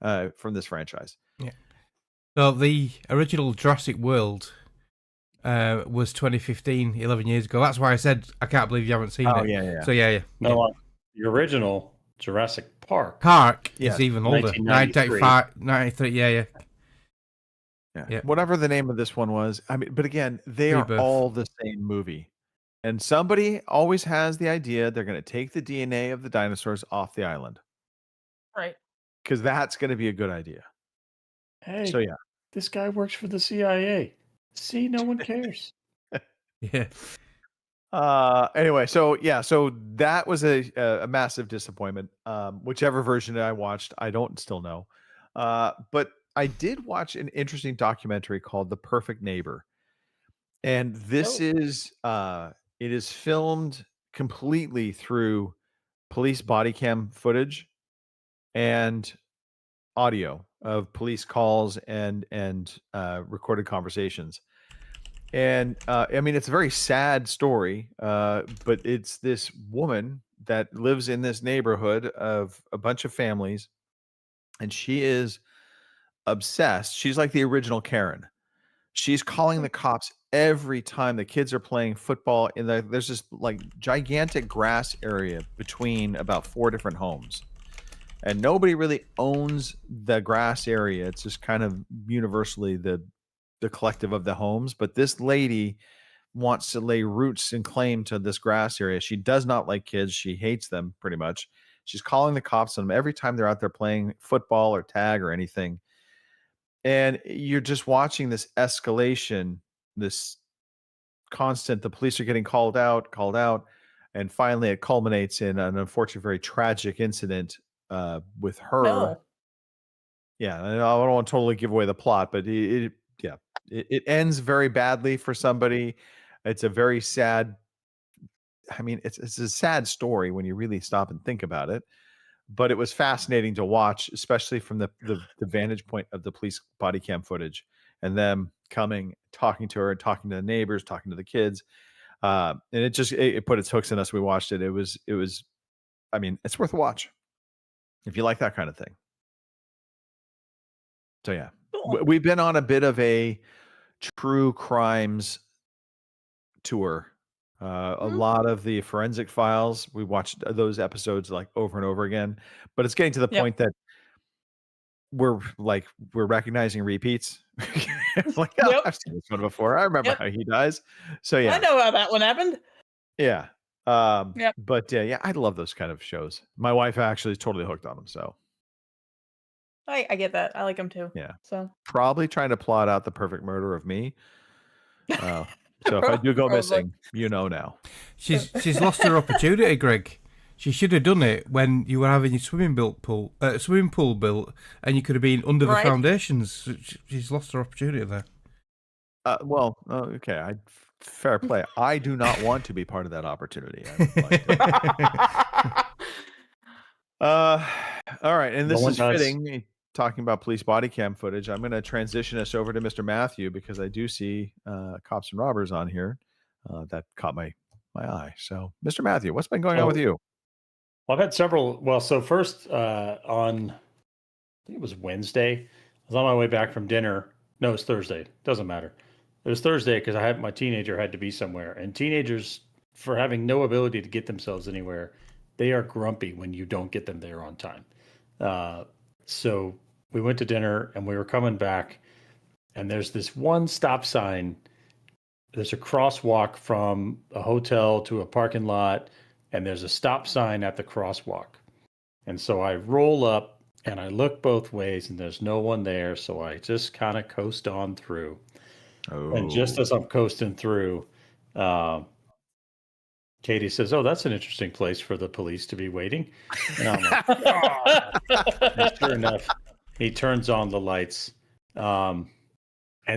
C: from this franchise.
A: Yeah. So the original Jurassic World was 2015, 11 years ago. That's why I said I can't believe you haven't seen it.
C: Yeah.
A: So yeah.
D: No, the original Jurassic Park.
A: Park
C: Yeah.
A: is even older.
D: 1993.
A: 1985, 93, yeah. Yeah.
C: Whatever the name of this one was. I mean, but again, they
A: Rebirth.
C: are all the same movie. And somebody always has the idea they're going to take the DNA of the dinosaurs off the island
B: Right.
C: because that's going to be a good idea.
D: Hey,
C: So yeah.
D: this guy works for the CIA. See, no one cares.
A: Yeah.
C: Anyway, so that was a massive disappointment. Whichever version I watched, I don't still know. But I did watch an interesting documentary called The Perfect Neighbor. And this is it is filmed completely through police body cam footage and audio of police calls and recorded conversations. And I mean, it's a very sad story, but it's this woman that lives in this neighborhood of a bunch of families, and she is obsessed. She's like the original Karen. She's calling the cops every time the kids are playing football. There's this like gigantic grass area between about 4 different homes, and nobody really owns the grass area. It's just kind of universally the collective of the homes. But this lady wants to lay roots and claim to this grass area. She does not like kids. She hates them pretty much. She's calling the cops on them every time they're out there playing football or tag or anything. And you're just watching this escalation, this constant, the police are getting called out. And finally it culminates in an unfortunate, very tragic incident with her.
B: No.
C: Yeah. I don't want to totally give away the plot, but it ends very badly for somebody. It's a very sad, I mean, it's a sad story when you really stop and think about it. But it was fascinating to watch, especially from the vantage point of the police body cam footage and them coming, talking to her, talking to the neighbors, talking to the kids. And it put its hooks in us. We watched it. It was, I mean, it's worth a watch if you like that kind of thing. So yeah,
B: Cool.
C: we've been on a bit of a true crimes tour. A lot of the Forensic Files, we watched those episodes like over and over again, but it's getting to the
B: Yep.
C: point that we're recognizing repeats. Like,
B: Yep.
C: I've seen this one before. I remember
B: Yep.
C: how he dies. So yeah,
B: I know how that one happened.
C: yeah.
B: Yep.
C: But yeah, I love those kind of shows. My wife actually is totally hooked on them. So
B: I get that. I like them too.
C: Yeah.
B: So
C: probably trying to plot out the perfect murder of me. So if I do go
B: Probably.
C: missing, you know now.
A: She's lost her opportunity, Greg. She should have done it when you were having your swimming pool built, and you could have been under the
B: Right.
A: foundations. She's lost her opportunity there.
C: Well, okay. Fair play. I do not want to be part of that opportunity. I would like to. All right, and
D: No
C: this
D: one
C: is
D: does.
C: fitting. Talking about police body cam footage, I'm going to transition us over to Mr. Matthew because I do see Cops and Robbers on here. That caught my eye. So, Mr. Matthew, what's been going on with you?
D: Well, I've had several. Well, so first on, I think it was Wednesday, I was on my way back from dinner. No, it was Thursday. Doesn't matter. It was Thursday because my teenager had to be somewhere. And teenagers, for having no ability to get themselves anywhere, they are grumpy when you don't get them there on time. So we went to dinner and we were coming back, and there's this one stop sign. There's a crosswalk from a hotel to a parking lot, and there's a stop sign at the crosswalk. And so I roll up and I look both ways, and there's no one there. So I just kind of coast on through. And just as I'm coasting through, Katie says, "Oh, that's an interesting place for the police to be waiting." And I'm like, "Oh." And sure enough, he turns on the lights. And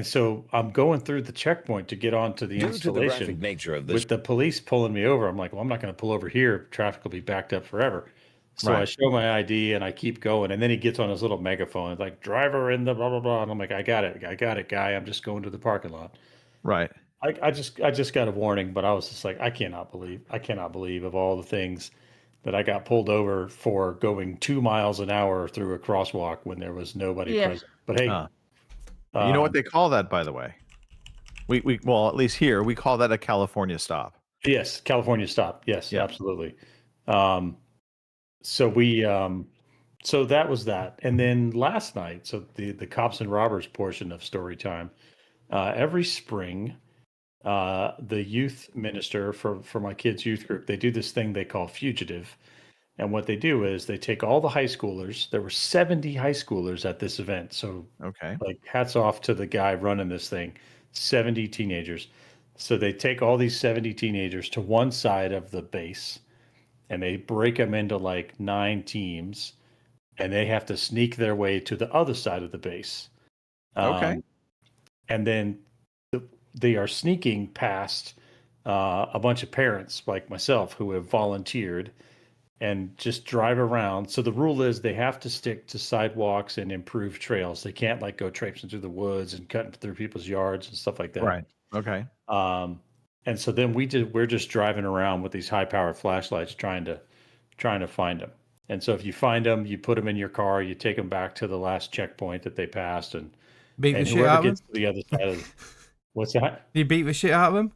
D: so I'm going through the checkpoint to get onto the installation.
I: Nature of this.
D: With the police pulling me over, I'm like, well, I'm not going to pull over here. Traffic will be backed up forever. So I show my ID and I keep going. And then he gets on his little megaphone. It's like, driver in the blah, blah, blah. And I'm like, I got it, guy. I'm just going to the parking lot.
C: Right.
D: I just got a warning, but I was just like, I cannot believe of all the things that I got pulled over for going 2 miles an hour through a crosswalk when there was nobody present. But hey,
C: you know what they call that, by the way? We well, at least here, we call that a California stop.
D: Yes, California stop. Yes, absolutely. So that was that. And then last night, so the cops and robbers portion of story time, every spring, the youth minister for my kids' youth group, they do this thing they call Fugitive. And what they do is they take all the high schoolers. There were 70 high schoolers at this event. So like hats off to the guy running this thing, 70 teenagers. So they take all these 70 teenagers to one side of the base and they break them into like 9 teams, and they have to sneak their way to the other side of the base. And then they are sneaking past a bunch of parents like myself who have volunteered and just drive around. So the rule is they have to stick to sidewalks and improve trails. They can't like go traipsing through the woods and cutting through people's yards and stuff like that.
C: Right. Okay.
D: And so then we're just driving around with these high-powered flashlights trying to find them. And so if you find them, you put them in your car, you take them back to the last checkpoint that they passed, and
A: beat the shit out of them.
D: Gets to the other side of what's that?
A: Do you beat the shit out of them?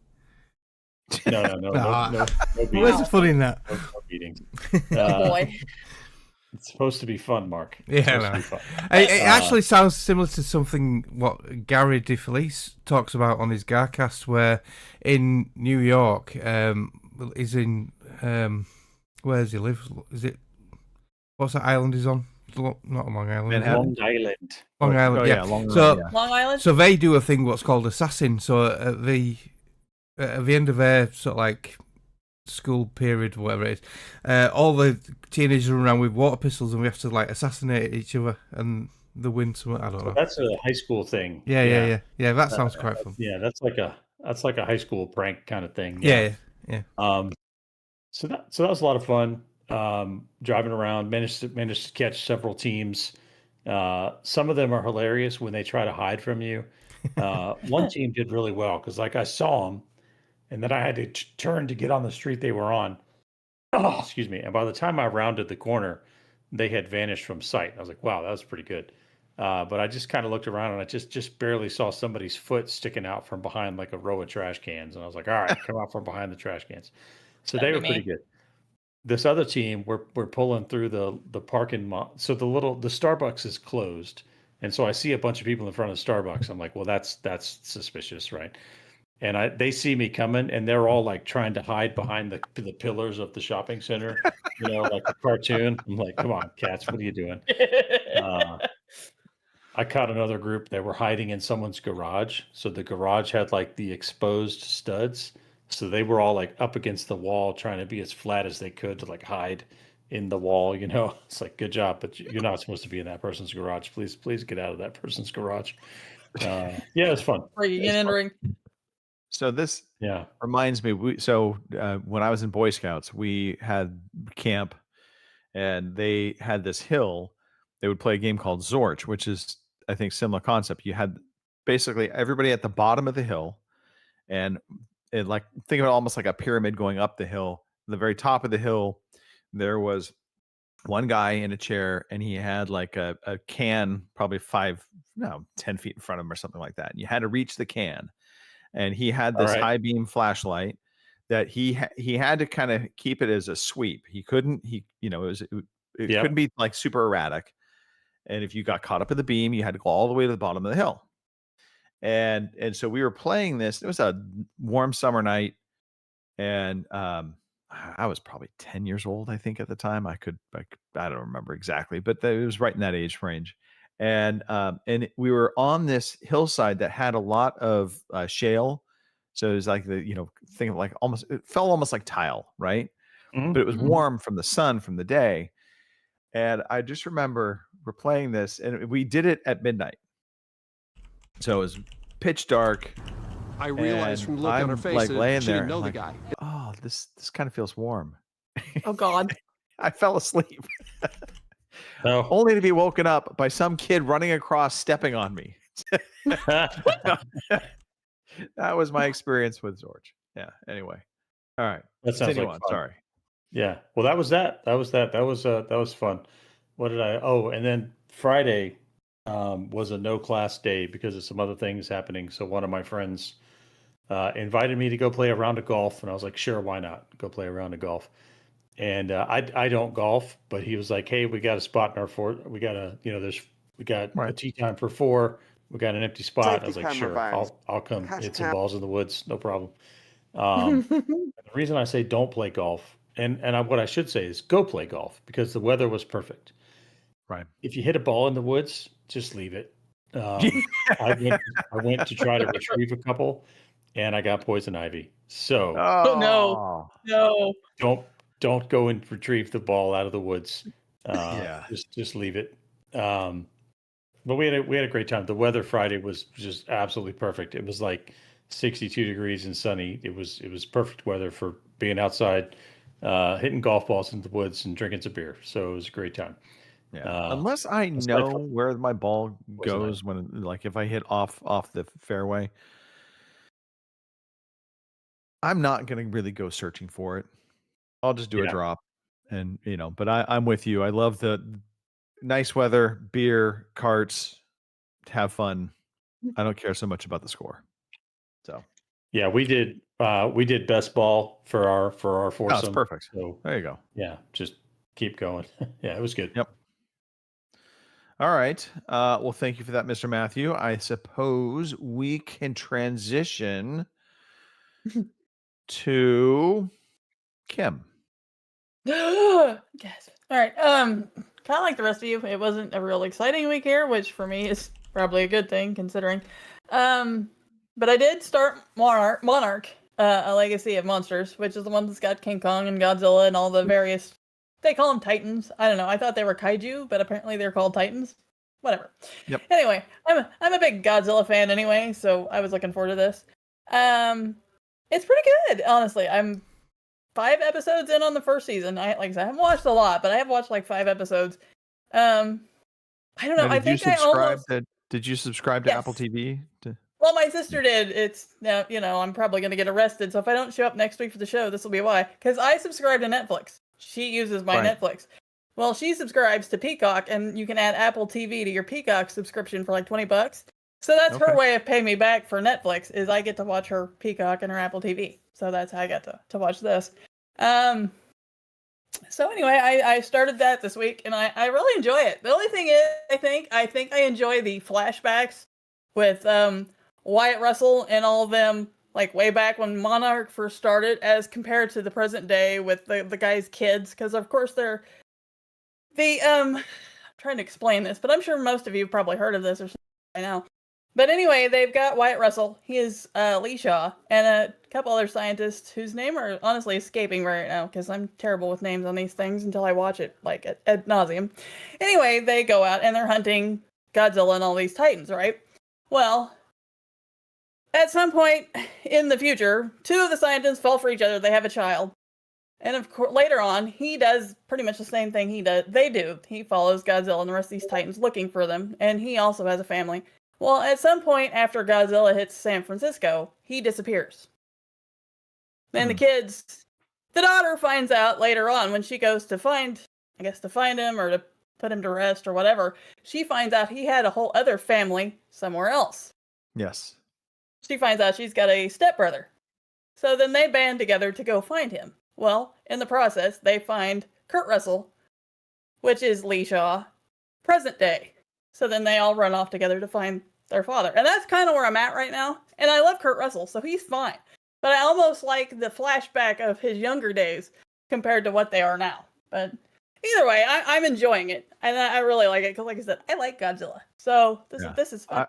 D: No beating.
A: Where's the fun in that?
D: No beatings.
B: Oh boy.
D: It's supposed to be fun, Mark.
A: Yeah, it actually sounds similar to something what Gary DeFelice talks about on his Garcast, where in New York, he's in where does he live? Is it what's that island he's on? Not Long Island.
D: Long Island.
A: Long Island. Yeah.
B: Long Island.
A: So they do a thing what's called assassin. So at the end of their sort of like school period, whatever it is, all the teenagers run around with water pistols, and we have to like assassinate each other, and the win something. I don't know.
D: That's a high school thing.
A: Yeah. That sounds quite fun.
D: Yeah, that's like a high school prank kind of thing.
A: Yeah.
D: So that was a lot of fun. Driving around, managed to catch several teams. Some of them are hilarious when they try to hide from you. One team did really well because like I saw them, and then I had to turn to get on the street they were on. Oh, excuse me. And by the time I rounded the corner, they had vanished from sight. I was like, wow, that was pretty good. But I just kind of looked around and I just barely saw somebody's foot sticking out from behind like a row of trash cans. And I was like, all right, come out from behind the trash cans. So they were pretty good. This other team, we're pulling through the parking lot. So the Starbucks is closed. And so I see a bunch of people in front of Starbucks. I'm like, well, that's suspicious, right? And they see me coming, and they're all like trying to hide behind the pillars of the shopping center, like a cartoon. I'm like, come on, cats, what are you doing? I caught another group that were hiding in someone's garage. So the garage had like the exposed studs. So they were all like up against the wall, trying to be as flat as they could to like hide in the wall. It's like, good job, but you're not supposed to be in that person's garage. Please get out of that person's garage. Yeah, it's fun.
B: Entering.
C: So this reminds me. When I was in Boy Scouts, we had camp, and they had this hill. They would play a game called Zorch, which is, I think, similar concept. You had basically everybody at the bottom of the hill, and think of it almost like a pyramid going up the hill. At the very top of the hill, there was one guy in a chair, and he had like a can, probably 10 feet in front of him or something like that. And you had to reach the can. And he had this high beam flashlight that he had to kind of keep it as a sweep. He couldn't. It
D: Yep.
C: couldn't be like super erratic. And if you got caught up in the beam, you had to go all the way to the bottom of the hill. And so we were playing this. It was a warm summer night, and I was probably 10 years old, I think, at the time. I don't remember exactly, but it was right in that age range. And we were on this hillside that had a lot of shale. So it was like thing of like it felt almost like tile, right?
D: Mhm.
C: But it was
B: Mhm.
C: warm from the sun from the day. And I just remember we're playing this, and we did it at midnight. So it was pitch dark.
I: I realized from
C: and
I: the look on
C: I'm
I: her face
C: like
I: that
C: laying
I: she
C: there,
I: didn't know the
C: like,
I: guy.
C: oh, this kind of feels warm.
B: Oh God.
C: I fell asleep,
D: Oh.
C: only to be woken up by some kid running across, stepping on me. That was my experience with George. Yeah. Anyway. All right.
D: That sounds
C: Continue
D: like
C: on.
D: fun.
C: Sorry.
D: Yeah. Well, that was that. That was fun. What did I? Oh, and then Friday was a no class day because of some other things happening. So one of my friends invited me to go play a round of golf, and I was like, sure, why not? Go play a round of golf. And I don't golf, but he was like, hey, we got a spot in our fort. We got a
C: Right.
D: tee time for 4. We got an empty spot. I was
J: Safety
D: like,
J: camera
D: sure,
J: vans.
D: I'll come
J: Cash
D: hit some
J: cow.
D: balls in the woods, no problem. The reason I say don't play golf, and what I should say is go play golf, because the weather was perfect.
C: Right.
D: If you hit a ball in the woods, just leave it. I went to try to retrieve a couple, and I got poison ivy. So
B: no. No.
D: don't go and retrieve the ball out of the woods.
C: Yeah.
D: Just leave it. But we had a great time. The weather Friday was just absolutely perfect. It was like 62 degrees and sunny. It was perfect weather for being outside, hitting golf balls in the woods and drinking some beer. So it was a great time.
C: Yeah. Unless I
D: aside
C: know
D: from-
C: where my ball
D: Wasn't
C: goes when, like, if I hit off the fairway, I'm not going to really go searching for it. I'll just do a
D: Yeah.
C: drop, and but I'm with you. I love the nice weather, beer, carts, have fun. I don't care so much about the score. So
D: Yeah, we did best ball for our
C: oh,
D: foursome.
C: it's perfect.
D: So
C: There you go.
D: yeah, just keep going. Yeah, it was good.
C: Yep. All right. Well, thank you for that, Mr. Matthew. I suppose we can transition to Kim.
B: Yes. All right. Kind of like the rest of you, it wasn't a real exciting week here, which for me is probably a good thing considering. But I did start Monarch, a Legacy of Monsters, which is the one that's got King Kong and Godzilla and all the various. They call them Titans. I don't know. I thought they were kaiju, but apparently they're called Titans. Whatever.
C: Yep.
B: Anyway, I'm a big Godzilla fan anyway, so I was looking forward to this. It's pretty good, honestly. I'm 5 episodes in on the first season. I haven't watched a lot, but I have watched like 5 episodes. I don't know.
C: Now,
B: I
C: did you
B: think I
C: subscribe
B: almost.
C: did you subscribe to
B: Yes.
C: Apple TV?
B: Well, my sister did. It's now, I'm probably going to get arrested. So if I don't show up next week for the show, this will be why. Because I subscribe to Netflix. She uses my
C: Right.
B: Netflix. Well, she subscribes to Peacock, and you can add Apple TV to your Peacock subscription for like $20. So that's her
C: Okay.
B: way of paying me back for Netflix. Is I get to watch her Peacock and her Apple TV. So that's how I got to watch this. So anyway, I started that this week, and I really enjoy it. The only thing is, I think I enjoy the flashbacks with Wyatt Russell and all of them, like way back when Monarch first started, as compared to the present day with the guy's kids, because of course they're I'm trying to explain this, but I'm sure most of you have probably heard of this or something by now. But anyway, they've got Wyatt Russell. He is Lee Shaw, and a couple other scientists whose name are honestly escaping right now because I'm terrible with names on these things until I watch it like ad nauseum. Anyway, they go out and they're hunting Godzilla and all these titans, right? Well, at some point in the future, 2 of the scientists fall for each other. They have a child. And of course, later on, he does pretty much the same thing they do. He follows Godzilla and the rest of these titans looking for them, and he also has a family. Well, at some point after Godzilla hits San Francisco, he disappears. And the daughter finds out later on when she goes to find him or to put him to rest or whatever, she finds out he had a whole other family somewhere else.
C: Yes.
B: She finds out she's got a stepbrother. So then they band together to go find him. Well, in the process, they find Kurt Russell, which is Lee Shaw, present day. So then they all run off together to find their father. And that's kind of where I'm at right now. And I love Kurt Russell, so he's fine. But I almost like the flashback of his younger days compared to what they are now. But either way, I'm enjoying it. And I really like it because, like I said, I like Godzilla. So this is fun.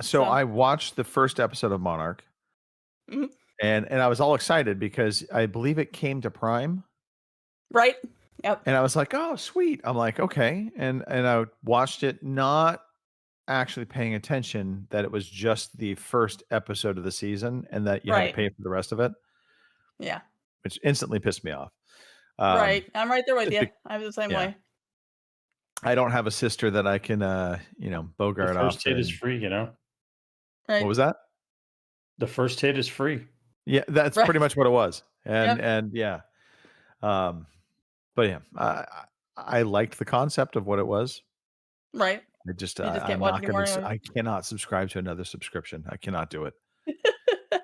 C: So I watched the first episode of Monarch.
B: Mhm.
C: And I was all excited because I believe it came to Prime.
B: Right? Yep.
C: And I was like, oh, sweet. I'm like, okay. And I watched it, not actually paying attention that it was just the first episode of the season and that you had to pay for the rest of it.
B: Yeah.
C: Which instantly pissed me off.
B: Right. I'm right there with
C: just
B: you. I'm the same
C: yeah.
B: way.
C: I don't have a sister that I can, bogart
D: The
C: off.
D: first hit is free, you know?
B: Right.
C: What was that?
D: The first hit is free.
C: Yeah, that's
B: Right.
C: pretty much what it was. And
B: Yep.
C: and yeah. But yeah, I liked the concept of what it was.
B: Right.
C: I just,
B: You just
C: I'm
B: can't watch
C: not
B: anymore
C: going to,
B: anyway.
C: I cannot subscribe to another subscription. I cannot do it.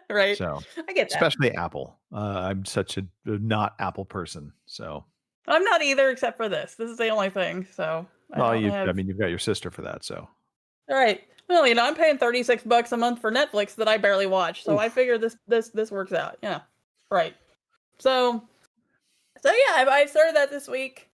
B: Right.
C: So,
B: I get that.
C: especially Apple. I'm such a not Apple person. So,
B: I'm not either, except for this. This is the only thing. So.
C: well, you've
B: have...
C: got your sister for that. So,
B: All right. Well, I'm paying $36 a month for Netflix that I barely watch, so I figure this works out. Yeah. Right. So yeah, I started that this week.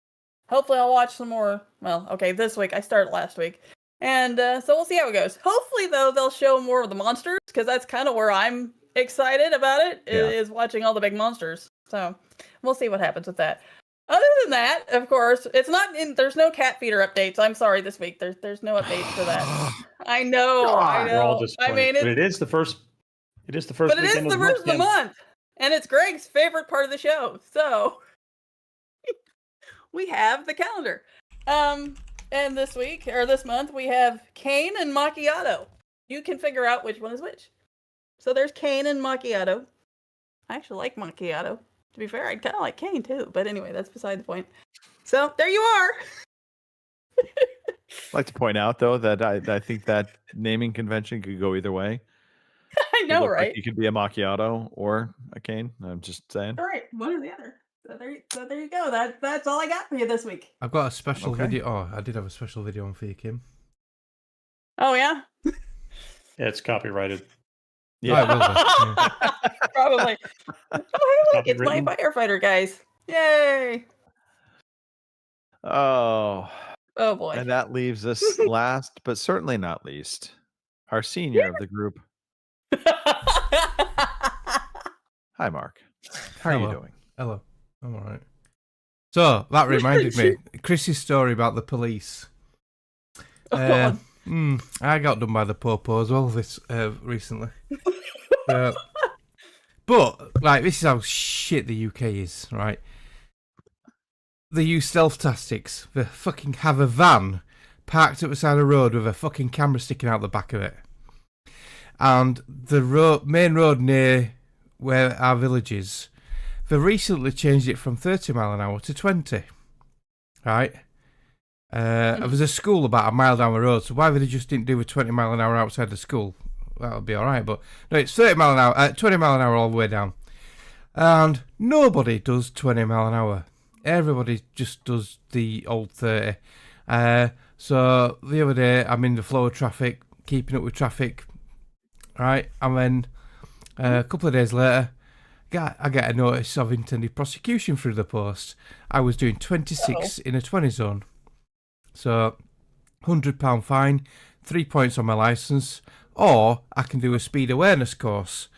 B: Hopefully, I'll watch some more. Well, okay, this week. I started last week. And so we'll see how it goes. Hopefully, though, they'll show more of the monsters, because that's kind of where I'm excited about it, is watching all the big monsters. So we'll see what happens with that. Other than that, of course, there's no cat feeder updates. I'm sorry this week. There's no updates for that. I know.
D: We're all disappointed.
B: I mean,
D: but it is the first. It is the first.
B: But it is the first of the month, and it's Greg's favorite part of the show. So we have the calendar. And this week or this month we have Kane and Macchiato. You can figure out which one is which. So there's Kane and Macchiato. I actually like Macchiato. To be fair, I'd kind of like Kane too. But anyway, that's beside the point. So there you are.
C: I'd like to point out, though, that I think that naming convention could go either way.
B: I know, right?
C: Like you could be a macchiato or a cane. I'm just saying.
B: All right, one or the other. So there you go. That's all I got for you this week.
A: I've got a special video. Oh, I did have a special video on for you, Kim.
B: Oh yeah.
D: Yeah, it's copyrighted.
C: Yeah,
B: probably. Oh, hey, look, it's my firefighter, guys. Yay!
C: Oh
B: boy.
C: And that leaves us last, but certainly not least, our senior of the group. Hi, Mark. How are you doing?
A: Hello. I'm all right. So that reminded me, Chris's story about the police. I got done by the popo as well this recently. But like, this is how shit the UK is, right? They use stealth tactics. They fucking have a van parked up the side of the road with a fucking camera sticking out the back of it, and the main road near where our village is, they recently changed it from 30 mile an hour to 20. Right? There was a school about a mile down the road, so why would they just didn't do a 20 mile an hour outside the school? That would be alright, but no, it's 30 mile an hour, 20 mile an hour all the way down. And nobody does 20 mile an hour. Everybody just does the old 30. So the other day, I'm in the flow of traffic, keeping up with traffic, right? And then a couple of days later, I get a notice of intended prosecution through the post. I was doing 26 in a 20 zone. So, £100 fine, 3 points on my licence, or I can do a speed awareness course,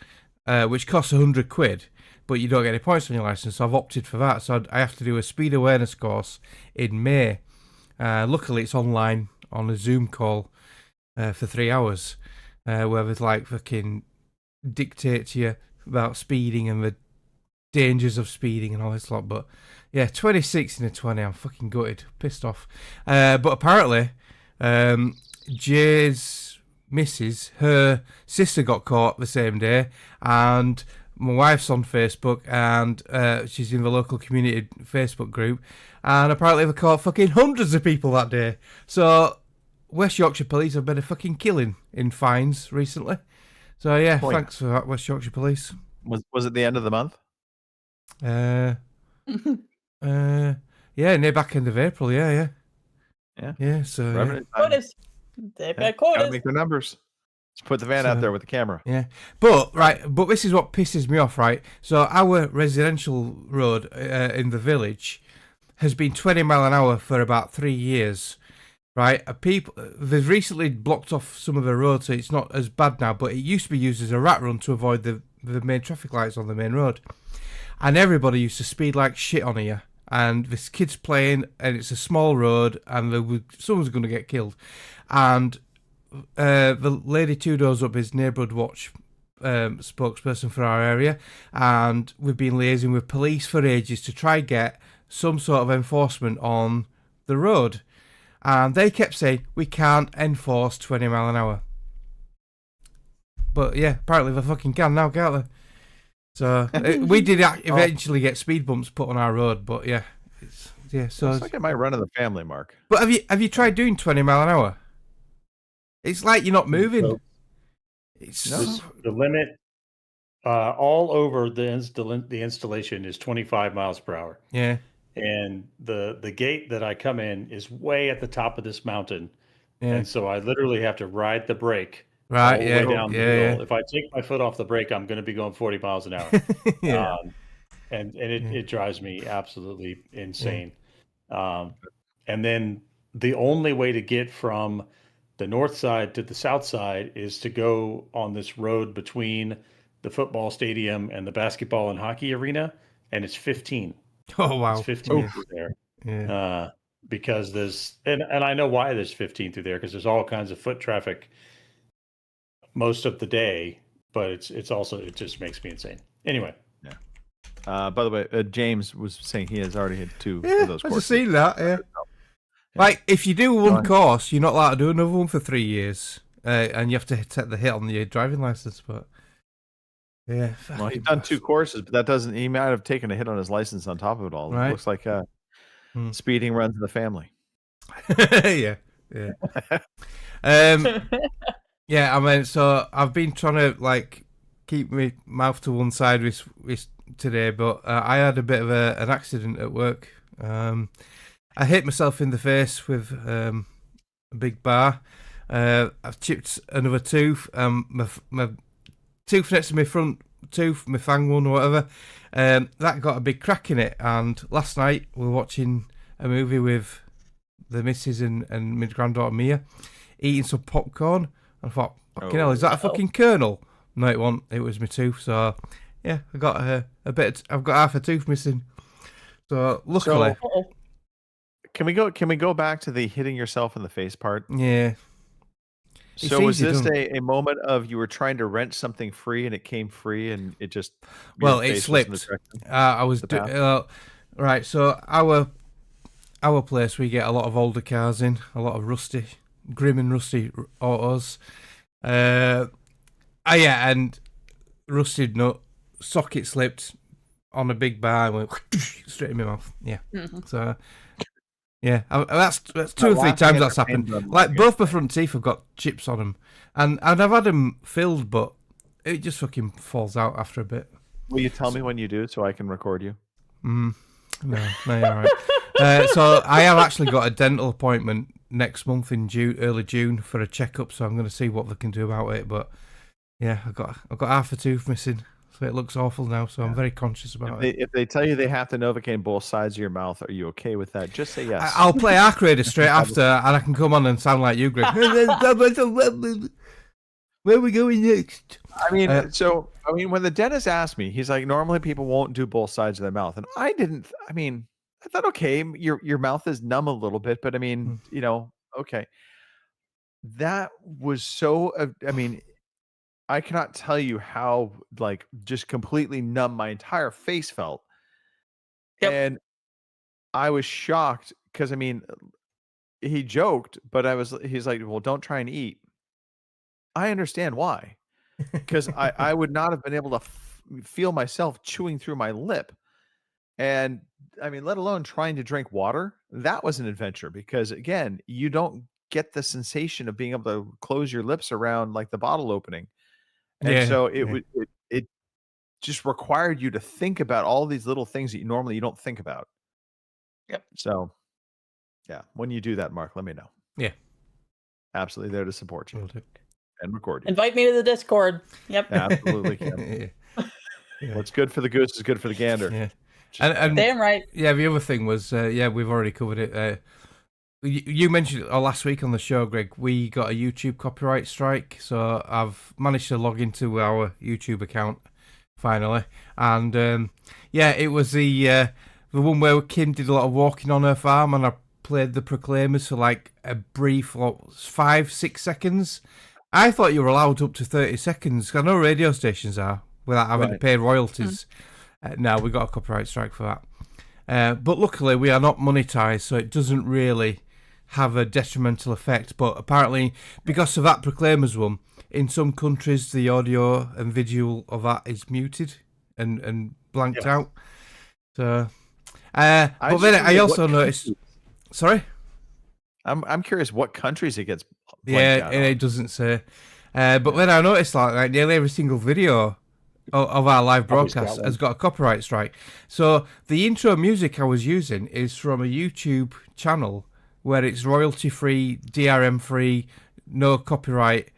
A: which costs £100, but you don't get any points on your licence, so I've opted for that. So I have to do a speed awareness course in May. Luckily, it's online on a Zoom call for 3 hours, where there's like fucking dictate to you about speeding and the dangers of speeding and all this lot. But yeah, 26 in a 20, I'm fucking gutted, pissed off. But apparently, Jay's missus, her sister got caught the same day, and my wife's on Facebook, and she's in the local community Facebook group, and apparently they caught fucking hundreds of people that day. So West Yorkshire Police have been a fucking killing in fines recently. So yeah, thanks for that, West Yorkshire Police.
C: Was it the end of the month?
A: Uh, yeah, near back end of April. Yeah. So yeah.
C: Revenue time.
B: Quotas. They've
C: Yeah,
B: got
C: gotta
B: quotas.
C: make their numbers. Let's put the van out
A: So-
C: there with the camera.
A: Yeah, but this is what pisses me off, right? So our residential road in the village has been 20 mile an hour for about 3 years, right? They've recently blocked off some of the roads, so it's not as bad now. But it used to be used as a rat run to avoid the main traffic lights on the main road, and everybody used to speed like shit on here. And this kid's playing, and it's a small road, and someone's going to get killed, and. The lady 2 doors up is Neighbourhood Watch spokesperson for our area, and we've been liaising with police for ages to try get some sort of enforcement on the road, and they kept saying we can't enforce 20 mile an hour. But yeah, apparently they fucking can now, can't they? So we did eventually get speed bumps put on our road, but yeah, so
C: It's like it might run in the family, Mark.
A: But have you tried doing 20 mile an hour? It's like you're not moving.
D: So-
A: It's
D: The limit all over the installation is 25 miles per hour.
A: yeah.
D: And the gate that I come in is way at the top of this mountain.
A: Yeah.
D: And so I literally have to ride the brake
A: Right.
D: all the
A: Yeah.
D: way down the
A: Yeah.
D: hill. If I take my foot off the brake, I'm going to be going 40 miles an hour.
A: Yeah.
D: And it drives me absolutely insane. And then the only way to get from the north side to the south side is to go on this road between the football stadium and the basketball and hockey arena, and it's 15.
A: Oh wow.
D: It's 15 through there.
A: Yeah.
D: Because there's and I know why there's 15 through there, because there's all kinds of foot traffic most of the day, but it's also, it just makes me insane. Anyway.
C: By the way, James was saying he has already hit 2
A: Yeah,
C: of those
A: I
C: courses.
A: just seen that. Yeah. Like if you do one course, you're not allowed to do another one for 3 years, and you have to take the hit on your driving license. But yeah,
C: Well, he's done 2 courses, but that doesn't. He might have taken a hit on his license on top of it all.
A: Right.
C: It looks like
A: Hmm.
C: speeding runs in the family.
A: yeah. Yeah. I mean, so I've been trying to like keep my mouth to one side with today, but I had a bit of an accident at work. I hit myself in the face with a big bar. I've chipped another tooth. My tooth next to my front tooth, my fang one or whatever, that got a big crack in it. And last night we were watching a movie with the missus and my granddaughter Mia, eating some popcorn. I thought, fucking hell, is that a fucking kernel? No, it wasn't. It was my tooth. So yeah, I got a bit. I've got half a tooth missing. So luckily,
C: Can we go back to the hitting yourself in the face part?
A: yeah.
C: So
A: It's
C: was
A: easy
C: this
A: done.
C: a moment of you were trying to rent something free and it came free and it just
A: Well,
C: your
A: it
C: face was in the
A: slipped.
C: direction?
A: I was
C: The path?
A: right. So our place, we get a lot of older cars in, a lot of grim and rusty autos. Yeah, and rusted nut socket slipped on a big bar and went straight in my mouth. Yeah. So yeah, that's 2 or 3 times that's happened. Like both my front teeth have got chips on them, and I've had them filled, but it just fucking falls out after a bit.
C: Will you tell me when you do so I can record you?
A: No, you're all right. So I have actually got a dental appointment next month in early June for a checkup. So I'm going to see what they can do about it. But yeah, I've got half a tooth missing, so it looks awful now. So I'm very conscious about it.
C: If they tell you they have to Novocaine both sides of your mouth, are you okay with that? Just say yes.
A: I'll play Ark Raider straight after, and I can come on and sound like you, Greg. Where are we going next?
C: I mean, when the dentist asked me, he's like, normally people won't do both sides of their mouth, and I didn't. I mean, I thought, okay, your mouth is numb a little bit, but I mean, okay. That was so. I mean, I cannot tell you how like just completely numb my entire face felt, and I was shocked because I mean, he joked, but he's like, well, don't try and eat. I understand why, because I would not have been able to feel myself chewing through my lip. And I mean, let alone trying to drink water. That was an adventure because, again, you don't get the sensation of being able to close your lips around like the bottle opening. And so it just required you to think about all these little things that you don't think about.
B: Yep.
C: So, yeah, when you do that, Mark, let me know.
A: Yeah.
C: Absolutely there to support you
A: Will do.
C: and record you.
B: Invite me to the Discord. Yep.
C: Absolutely, Kim.
A: Yeah.
C: What's good for the goose is good for the gander.
A: Yeah.
C: Just-
A: And
B: Damn right.
A: yeah, the other thing was, we've already covered it. You mentioned it last week on the show, Greg. We got a YouTube copyright strike, so I've managed to log into our YouTube account finally, and it was the one where Kim did a lot of walking on her farm, and I played the Proclaimers for like a brief 5-6 seconds. I thought you were allowed up to 30 seconds. I know radio stations are without having to pay royalties. Now we got a copyright strike for that. But luckily we are not monetized, so it doesn't really have a detrimental effect. But apparently, because of that Proclaimers one, in some countries the audio and visual of that is muted and blanked out. So, but then I also noticed. Sorry.
C: I'm curious what countries it gets.
A: Yeah, it doesn't say. But then I noticed like nearly every single video of our live broadcast has got a copyright strike. So the intro music I was using is from a YouTube channel where it's royalty free, DRM free, no copyright,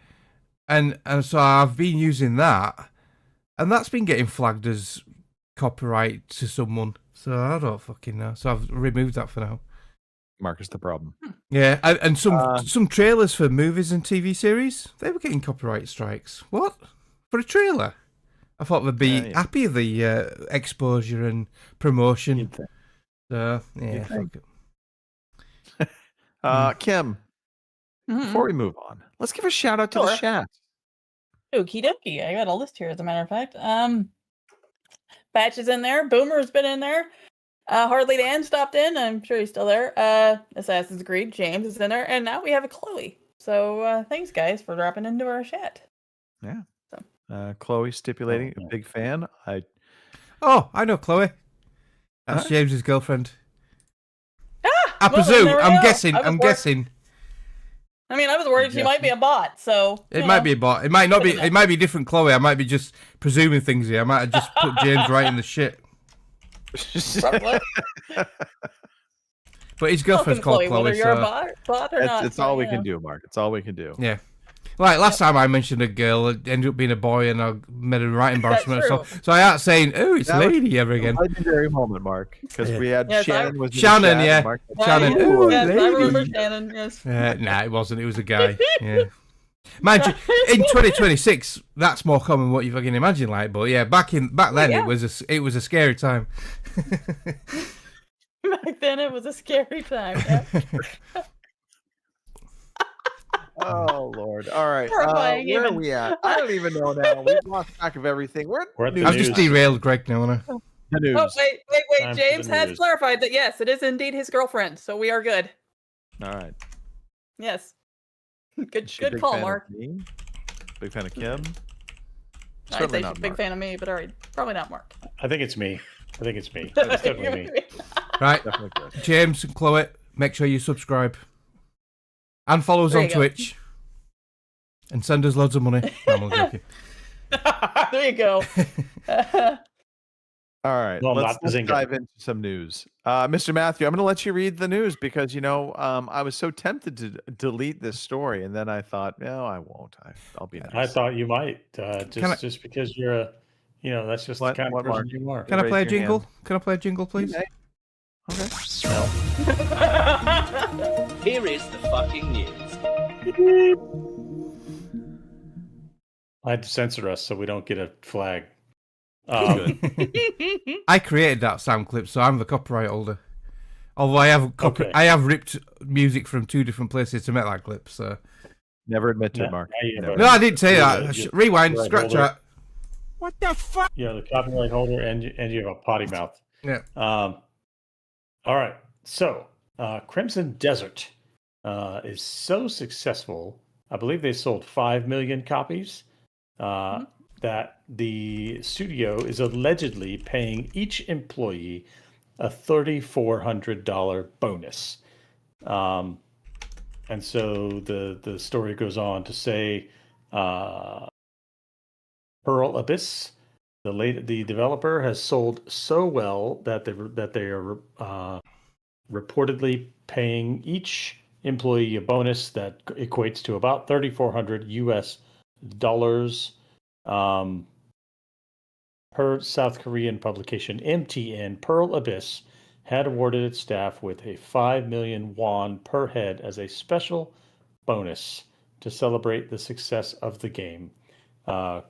A: and so I've been using that, and that's been getting flagged as copyright to someone. So I don't fucking know. So I've removed that for now.
C: Marcus, the problem.
A: Yeah, and some trailers for movies and TV series, they were getting copyright strikes. What? For a trailer? I thought they'd be happy of the exposure and promotion. So, yeah. Fuck it.
C: Kim, before we move on, let's give a shout out to the chat.
B: Okie dokie. I got a list here, as a matter of fact. Batch is in there. Boomer's been in there. Hardly Dan stopped in. I'm sure he's still there. Assassin's Creed. James is in there. And now we have a Chloe. So thanks, guys, for dropping into our chat.
C: Yeah. Chloe stipulating, a big fan.
A: I know Chloe. That's James's girlfriend. I presume. I'm guessing.
B: I mean, I was worried she might be a bot, so
A: it might be a bot. It might not be. It might be different Chloe. I might be just presuming things here. I might have just put James right in the shit. But his girlfriend's called Chloe.
B: Whether you're a bot or not.
C: It's all we can do, Mark. It's all we can do.
A: Yeah. Like last time I mentioned a girl, it ended up being a boy, and I made a right embarrassment. So I ain't saying, "Oh, it's lady" ever again.
C: Legendary moment, Mark, because we had Shannon.
A: Shannon.
B: Oh, yes, I remember Shannon. Yes.
A: Nah, it wasn't. It was a guy. Yeah. Mind you, in 2026, that's more common than what you fucking imagine. Like, but yeah, back then it was a scary time.
B: Back then it was a scary time. Yeah.
C: Oh Lord! All right,
B: Horrifying,
C: where are we at? I don't even know now. We've lost track of everything. We're
D: at the
A: I've
D: news.
A: just derailed Greg now,
C: the news.
B: Oh wait!
D: Time for
B: James
D: the
B: has
D: news.
B: clarified that yes, it is indeed his girlfriend, so we are good.
C: All right.
B: Yes. Good
C: Is she a big
B: call,
C: fan of
B: Mark.
C: me? Big fan of Kim.
B: I'd
C: Certainly
B: say she's
C: not
B: a big
C: Mark.
B: fan of me, but alright, probably not Mark.
D: I think it's me. It's definitely me.
A: Right,
C: Definitely good.
A: James and Chloe, make sure you subscribe and follow us
B: There
A: on
B: you go.
A: Twitch, and send us loads of money. No, I'm only joking.
B: There you go.
C: All right,
D: No, I'm
C: let's
D: not the Zynga.
C: dive into some news. Mr. Matthew, I'm going to let you read the news because, I was so tempted to delete this story, and then I thought, no, I won't. I'll be nice.
D: I thought you might,
A: I-
D: just because you're that's just
C: What-
D: the kind
C: what,
D: of person
C: Mark?
D: you are.
A: Can I
C: Raise
A: play a
C: your
A: jingle?
C: hand.
A: Can I play a jingle, please?
C: Okay.
I: Here is the fucking news.
D: I had to censor us so we don't get a flag.
A: I created that sound clip, so I'm the copyright holder. Although I have
D: Okay.
A: I have ripped music from 2 different places to make that clip. So
C: Never admit to
D: No,
C: it, Mark.
D: now you
C: Never.
D: have
A: no, I didn't say
D: You're
A: that.
D: the-
A: Rewind,
D: you're
A: scratch
D: holder.
A: that.
F: What the fuck?
D: You're the copyright holder, and you have a potty mouth.
A: Yeah.
D: All right. So, Crimson Desert is so successful. I believe they sold 5 million copies. That the studio is allegedly paying each employee a $3,400 bonus. And so the story goes on to say Pearl Abyss The developer has sold so well that they are reportedly paying each employee a bonus that equates to about $3,400 per South Korean publication MTN. Pearl Abyss had awarded its staff with a 5 million won per head as a special bonus to celebrate the success of the game. I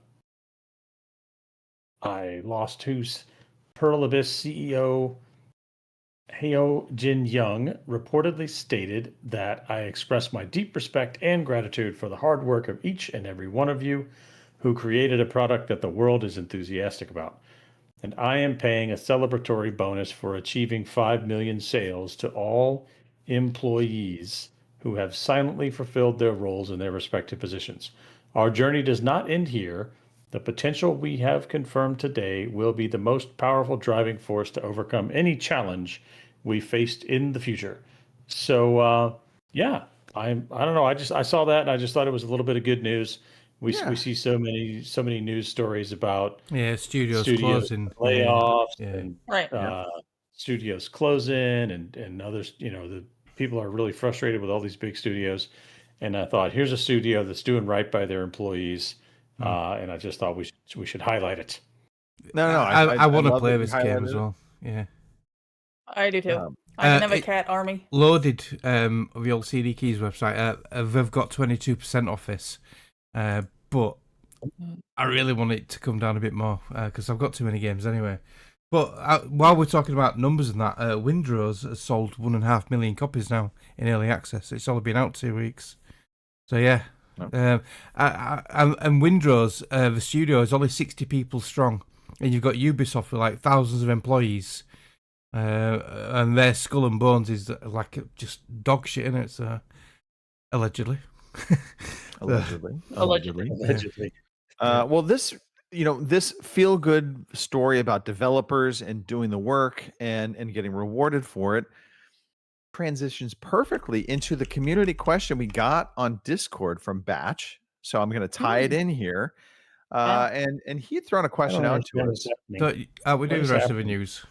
D: lost who's Pearl Abyss CEO Heo Jin Young reportedly stated that I express my deep respect and gratitude for the hard work of each and every one of you who created a product that the world is enthusiastic about. And I am paying a celebratory bonus for achieving 5 million sales to all employees who have silently fulfilled their roles in their respective positions. Our journey does not end here. The potential we have confirmed today will be the most powerful driving force to overcome any challenge we faced in the future. So, yeah, I don't know. I saw that and I just thought it was a little bit of good news. We see so many news stories about
A: studios closing,
D: layoffs,
A: and
D: studios closing, and others. The people are really frustrated with all these big studios. And I thought, here's a studio that's doing right by their employees. And I just thought we should highlight it.
C: No,
A: I want to play this game as well. Yeah,
B: I do too. I can have a cat army.
A: Loaded, the old CD Keys website. They've got 22% off this, but I really want it to come down a bit more because I've got too many games anyway. But while we're talking about numbers and that, Windrose has sold 1.5 million copies now in early access. It's only been out 2 weeks, so yeah. And Windrose, the studio is only 60 people strong, and you've got Ubisoft with like thousands of employees, and their skull and bones is like just dog shit in it. So allegedly.
C: Allegedly. Well, this feel good story about developers and doing the work and getting rewarded for it transitions perfectly into the community question we got on Discord from Batch. So I'm going to tie it in here. And he had thrown a question out to us.
A: We do the rest of the news.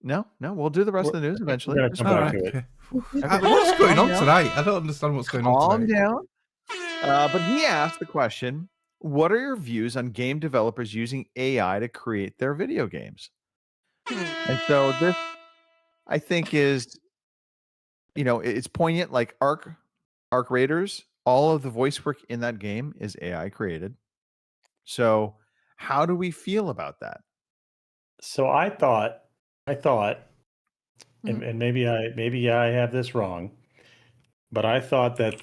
C: No, we'll do the rest of the news eventually.
A: What's going on tonight? I don't understand what's going on tonight.
C: Calm down. But he asked the question, what are your views on game developers using AI to create their video games? And so this, I think, is it's poignant. Like Ark Raiders, all of the voice work in that game is AI created. So how do we feel about that?
D: So I thought, and maybe I have this wrong, but I thought that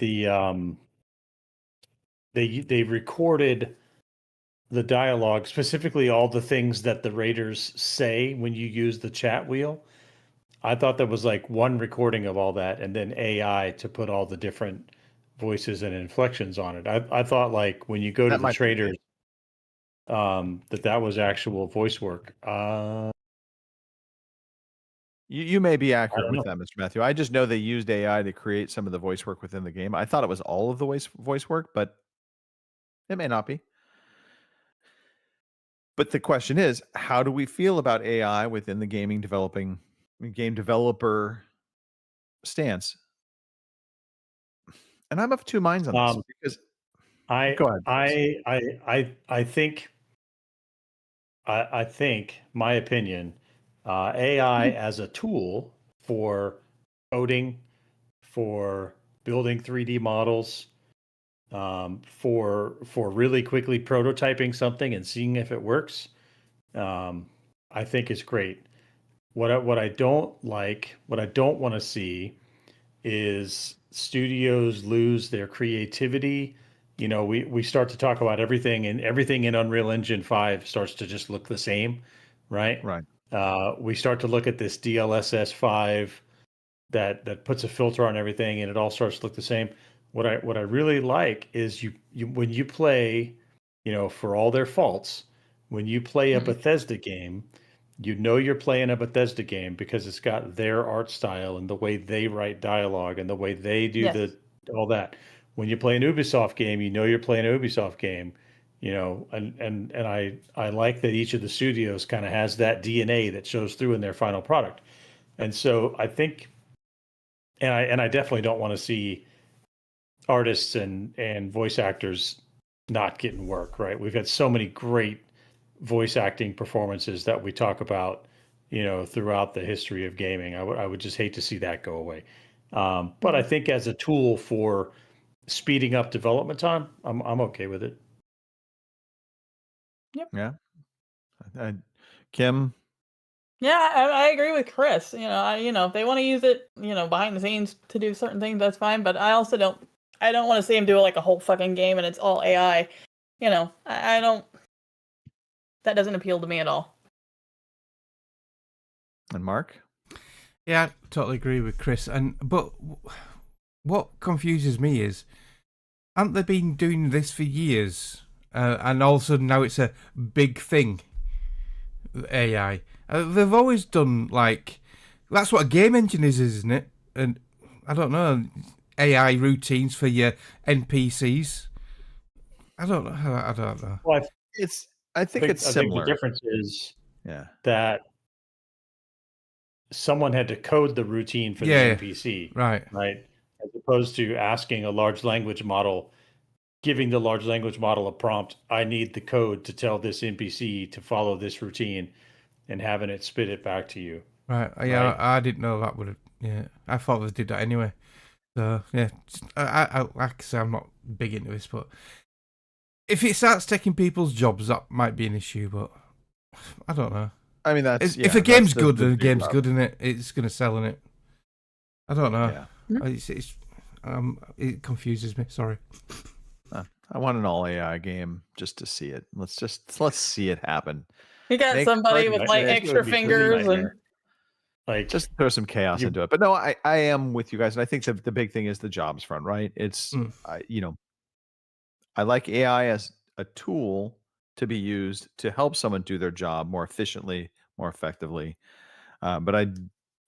D: they recorded the dialogue, specifically all the things that the Raiders say when you use the chat wheel. I thought that was like one recording of all that, and then AI to put all the different voices and inflections on it. I thought like when you go to the traders, that was actual voice work.
C: You may be accurate with that, Mr. Matthew. I just know they used AI to create some of the voice work within the game. I thought it was all of the voice work, but it may not be. But the question is, how do we feel about AI within the game developer stance? And I'm of two minds on this because go ahead.
D: I think my opinion, AI as a tool for coding, for building 3D models, for really quickly prototyping something and seeing if it works, I think is great. What I don't want to see is studios lose their creativity. We start to talk about everything, and everything in Unreal Engine 5 starts to just look the same, right?
C: Right.
D: We start to look at this DLSS 5 that puts a filter on everything, and it all starts to look the same. What I really like is you when you play, for all their faults, when you play a Bethesda game, you're playing a Bethesda game because it's got their art style and the way they write dialogue and the way they do all that. When you play an Ubisoft game, you're playing an Ubisoft game. you know, and I like that each of the studios kind of has that DNA that shows through in their final product. And so I think, and I definitely don't want to see artists and voice actors not getting work, right? We've had so many great voice acting performances that we talk about, you know, throughout the history of gaming. I would just hate to see that go away. But I think as a tool for speeding up development time, I'm okay with it.
C: Yeah. Kim,
B: Yeah, I agree with Chris. If they want to use it, behind the scenes to do certain things, that's fine. But I also don't want to see him do like a whole fucking game and it's all AI. I don't. That doesn't appeal to me at all.
C: and Mark?
A: Yeah, I totally agree with Chris. But what confuses me is, haven't they been doing this for years? And all of a sudden now it's a big thing. AI. They've always done that's what a game engine is, isn't it? And I don't know, AI routines for your NPCs. I don't know. I don't know.
D: Well,
C: I think it's similar.
D: I think the difference is
C: Yeah.
D: that someone had to code the routine for the NPC,
A: right?
D: As opposed to asking a large language model, giving the large language model a prompt, I need the code to tell this NPC to follow this routine, and having it spit it back to you.
A: Right. Yeah, I didn't know that would have. Yeah, I thought they did that anyway. So yeah, I like I say, I'm not big into this, but if it starts taking people's jobs, that might be an issue. But I don't know.
C: I mean, that's
A: if a game's good, then the
C: big
A: game's
C: rub.
A: good, isn't it? It's going to sell, in it. I don't know.
C: Yeah.
A: It confuses me. Sorry.
C: I want an all AI game just to see it. Let's see it happen.
B: You got somebody with extra fingers and
C: just throw some chaos into it. But no, I am with you guys, and I think the big thing is the jobs front, right? It's I like AI as a tool to be used to help someone do their job more efficiently, more effectively. But I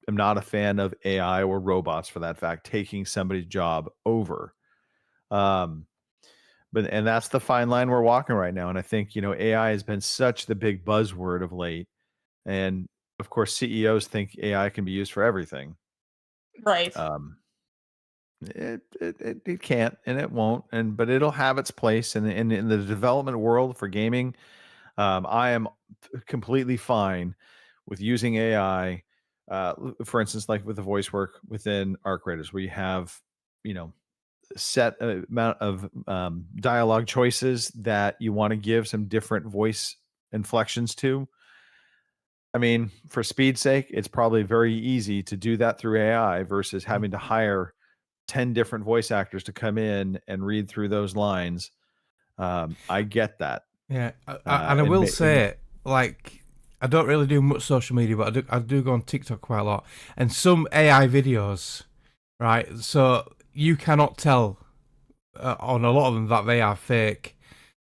C: am not a fan of AI or robots, for that fact, taking somebody's job over. And that's the fine line we're walking right now. And I think, AI has been such the big buzzword of late. And of course, CEOs think AI can be used for everything.
B: Right.
C: It can't, and it won't, but it'll have its place in the development world for gaming. I am completely fine with using AI. For instance, like with the voice work within Arc Raiders, where you have, set amount of dialogue choices that you want to give some different voice inflections to. I mean, for speed's sake, it's probably very easy to do that through AI versus having to hire 10 different voice actors to come in and read through those lines. I get that.
A: Yeah, and I will say, I don't really do much social media, but I do go on TikTok quite a lot, and some AI videos, right? So you cannot tell on a lot of them that they are fake.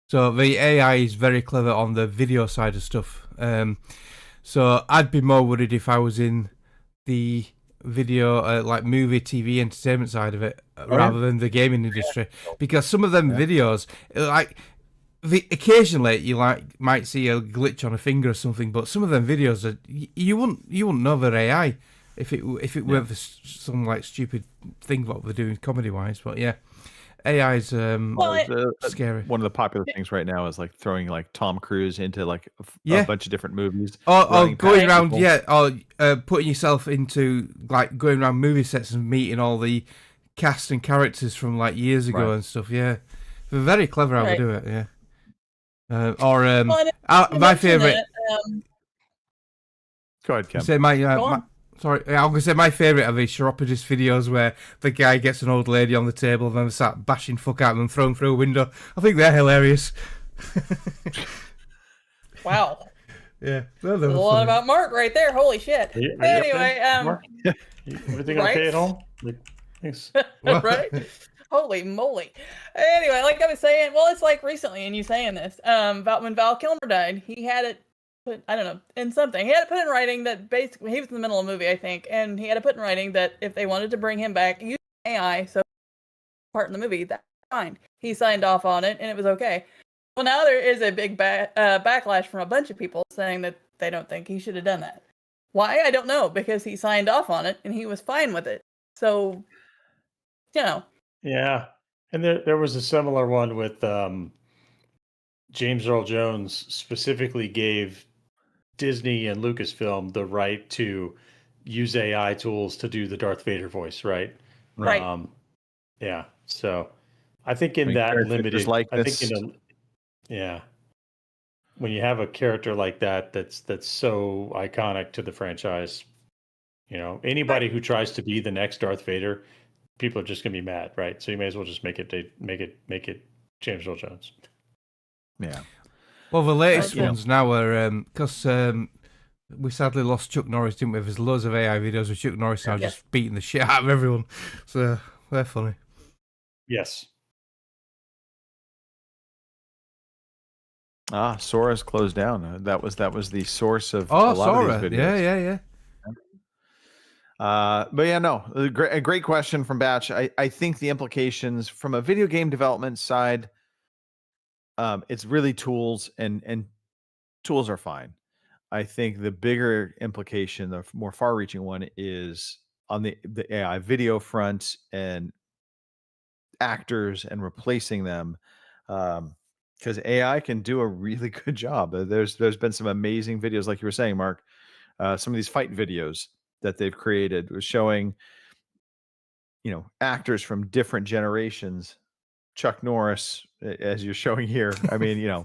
A: So the AI is very clever on the video side of stuff. So I'd be more worried if I was in the video, movie, TV, entertainment side of it, rather than the gaming industry, because some of them videos, occasionally you might see a glitch on a finger or something, but some of them videos are you wouldn't know they're AI if it were some stupid thing what we're doing comedy wise. But yeah, AI is scary.
C: One of the popular things right now is throwing Tom Cruise into a bunch of different movies.
A: Or going around, or putting yourself into going around movie sets and meeting all the cast and characters from years ago and stuff. Yeah, they're very clever how they do it. Yeah. My favorite.
C: Go ahead, Kim.
A: Say sorry, I'm gonna say my favorite are the chiropodist videos where the guy gets an old lady on the table and then they start bashing fuck out of them, thrown through a window. I think they're hilarious.
B: Wow.
A: Yeah,
B: there's a lot about Mark right there. Holy shit. Anyway,
D: everything okay at home? Thanks.
B: Right? Holy moly. Anyway, like I was saying, well, it's recently, and you saying this, about when Val Kilmer died, he had it put, I don't know, in something. He had it put in writing that basically, he was in the middle of a movie, I think, and he had it put in writing that if they wanted to bring him back, using AI, so part in the movie, that's fine. He signed off on it, and it was okay. Well, now there is a big backlash from a bunch of people saying that they don't think he should have done that. Why? I don't know, because he signed off on it and he was fine with it. So, you know.
D: Yeah. And there was a similar one with James Earl Jones specifically gave Disney and Lucasfilm the right to use AI tools to do the Darth Vader voice, right?
B: Right.
D: Yeah. So I think in
C: I mean,
D: that
C: characters
D: limited,
C: like
D: I
C: this-
D: think when you have a character like that, that's so iconic to the franchise, anybody who tries to be the next Darth Vader, people are just going to be mad, right? So you may as well just make it James Earl Jones.
C: Yeah.
A: Well, the latest
B: you know.
A: ones now are because we sadly lost Chuck Norris, didn't we? There's loads of AI videos with Chuck Norris now
B: Yeah.
A: just beating the shit out of everyone. So they're funny.
D: Yes.
C: Sora's closed down. That was the source of
A: Oh,
C: a lot
A: Sora.
C: of these videos.
A: Yeah.
C: But yeah, no, a great question from Batch. I think the implications from a video game development side, it's really tools, and tools are fine. I think the bigger implication, the more far-reaching one, is on the AI video front and actors and replacing them, because AI can do a really good job. There's been some amazing videos, like you were saying, Mark. Some of these fight videos that they've created was showing, actors from different generations. Chuck Norris, as you're showing here. I mean,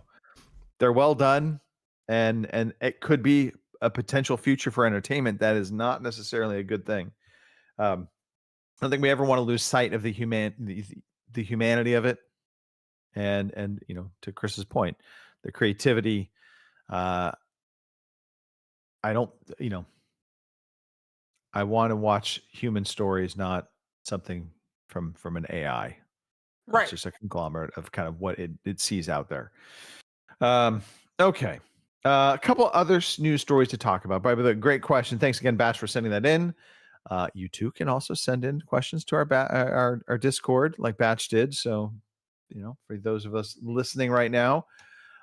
C: they're well done, and it could be a potential future for entertainment. That is not necessarily a good thing. I don't think we ever want to lose sight of the humanity of it, and to Chris's point, the creativity. I don't, I want to watch human stories, not something from an AI.
B: Right.
C: It's just a conglomerate of kind of what it sees out there. Okay. A couple other news stories to talk about. By the way, great question. Thanks again, Batch, for sending that in. You too can also send in questions to our Discord, like Batch did. So, for those of us listening right now,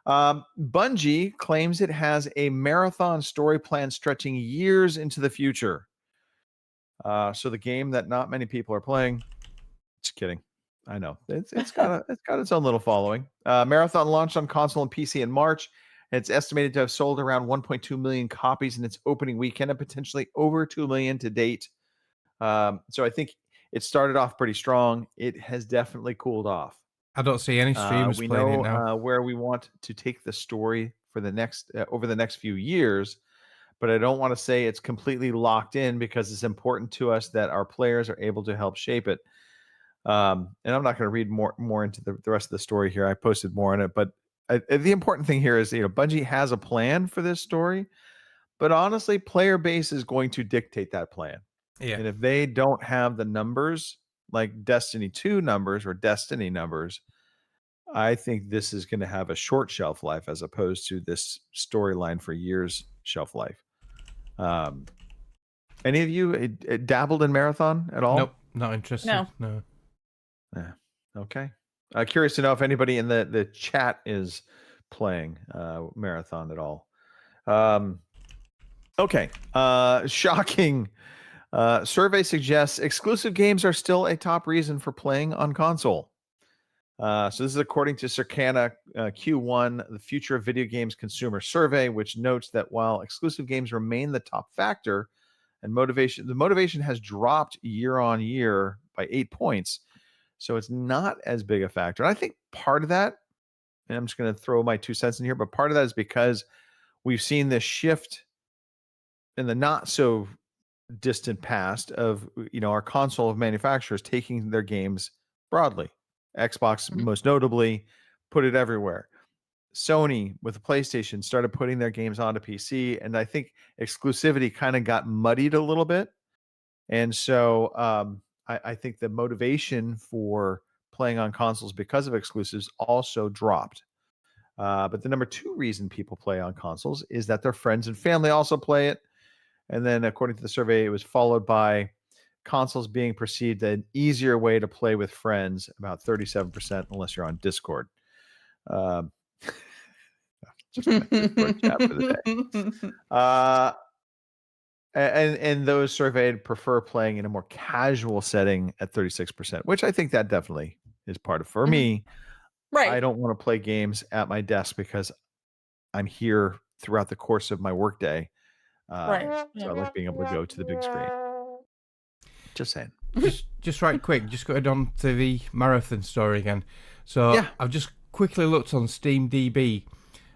C: Bungie claims it has a marathon story plan stretching years into the future. So the game that not many people are playing. Just kidding. I know it's got its own little following. Marathon launched on console and PC in March. It's estimated to have sold around 1.2 million copies in its opening weekend, and potentially over 2 million to date. So I think it started off pretty strong. It has definitely cooled off.
A: I don't see any streamers
C: we
A: playing
C: know
A: it now.
C: where we want to take the story for the next over the next few years, but I don't want to say it's completely locked in, because it's important to us that our players are able to help shape it. And I'm not going to read more into the rest of the story here. I posted more on it, but the important thing here is, Bungie has a plan for this story, but honestly, player base is going to dictate that plan.
A: Yeah.
C: And if they don't have the numbers, like Destiny 2 numbers or Destiny numbers, I think this is going to have a short shelf life, as opposed to this storyline for years shelf life. Any of you dabbled in Marathon at all?
A: Nope, not interested. No.
C: Yeah. Okay. Curious to know if anybody in the chat is playing Marathon at all. Okay. Shocking. Survey suggests exclusive games are still a top reason for playing on console. So this is according to Circana Q1, the Future of Video Games Consumer Survey, which notes that while exclusive games remain the top factor, and the motivation has dropped year on year by 8 points. So it's not as big a factor. And I think part of that, and I'm just going to throw my 2 cents in here, but part of that is because we've seen this shift in the not so distant past of, our console of manufacturers taking their games broadly. Xbox, most notably, put it everywhere. Sony with the PlayStation started putting their games onto PC, and I think exclusivity kind of got muddied a little bit. And so I think the motivation for playing on consoles because of exclusives also dropped. But the number 2 reason people play on consoles is that their friends and family also play it. And then according to the survey, it was followed by consoles being perceived an easier way to play with friends, about 37%, unless you're on Discord. Just a quick chat for the day. And those surveyed prefer playing in a more casual setting at 36%, which I think that definitely is part of. For me,
B: Right.
C: I don't want to play games at my desk because I'm here throughout the course of my workday.
B: Right.
C: So I like being able to go to the big screen. Just saying.
A: Just right quick, just going on to the marathon story again. So
C: Yeah.
A: I've just quickly looked on Steam DB.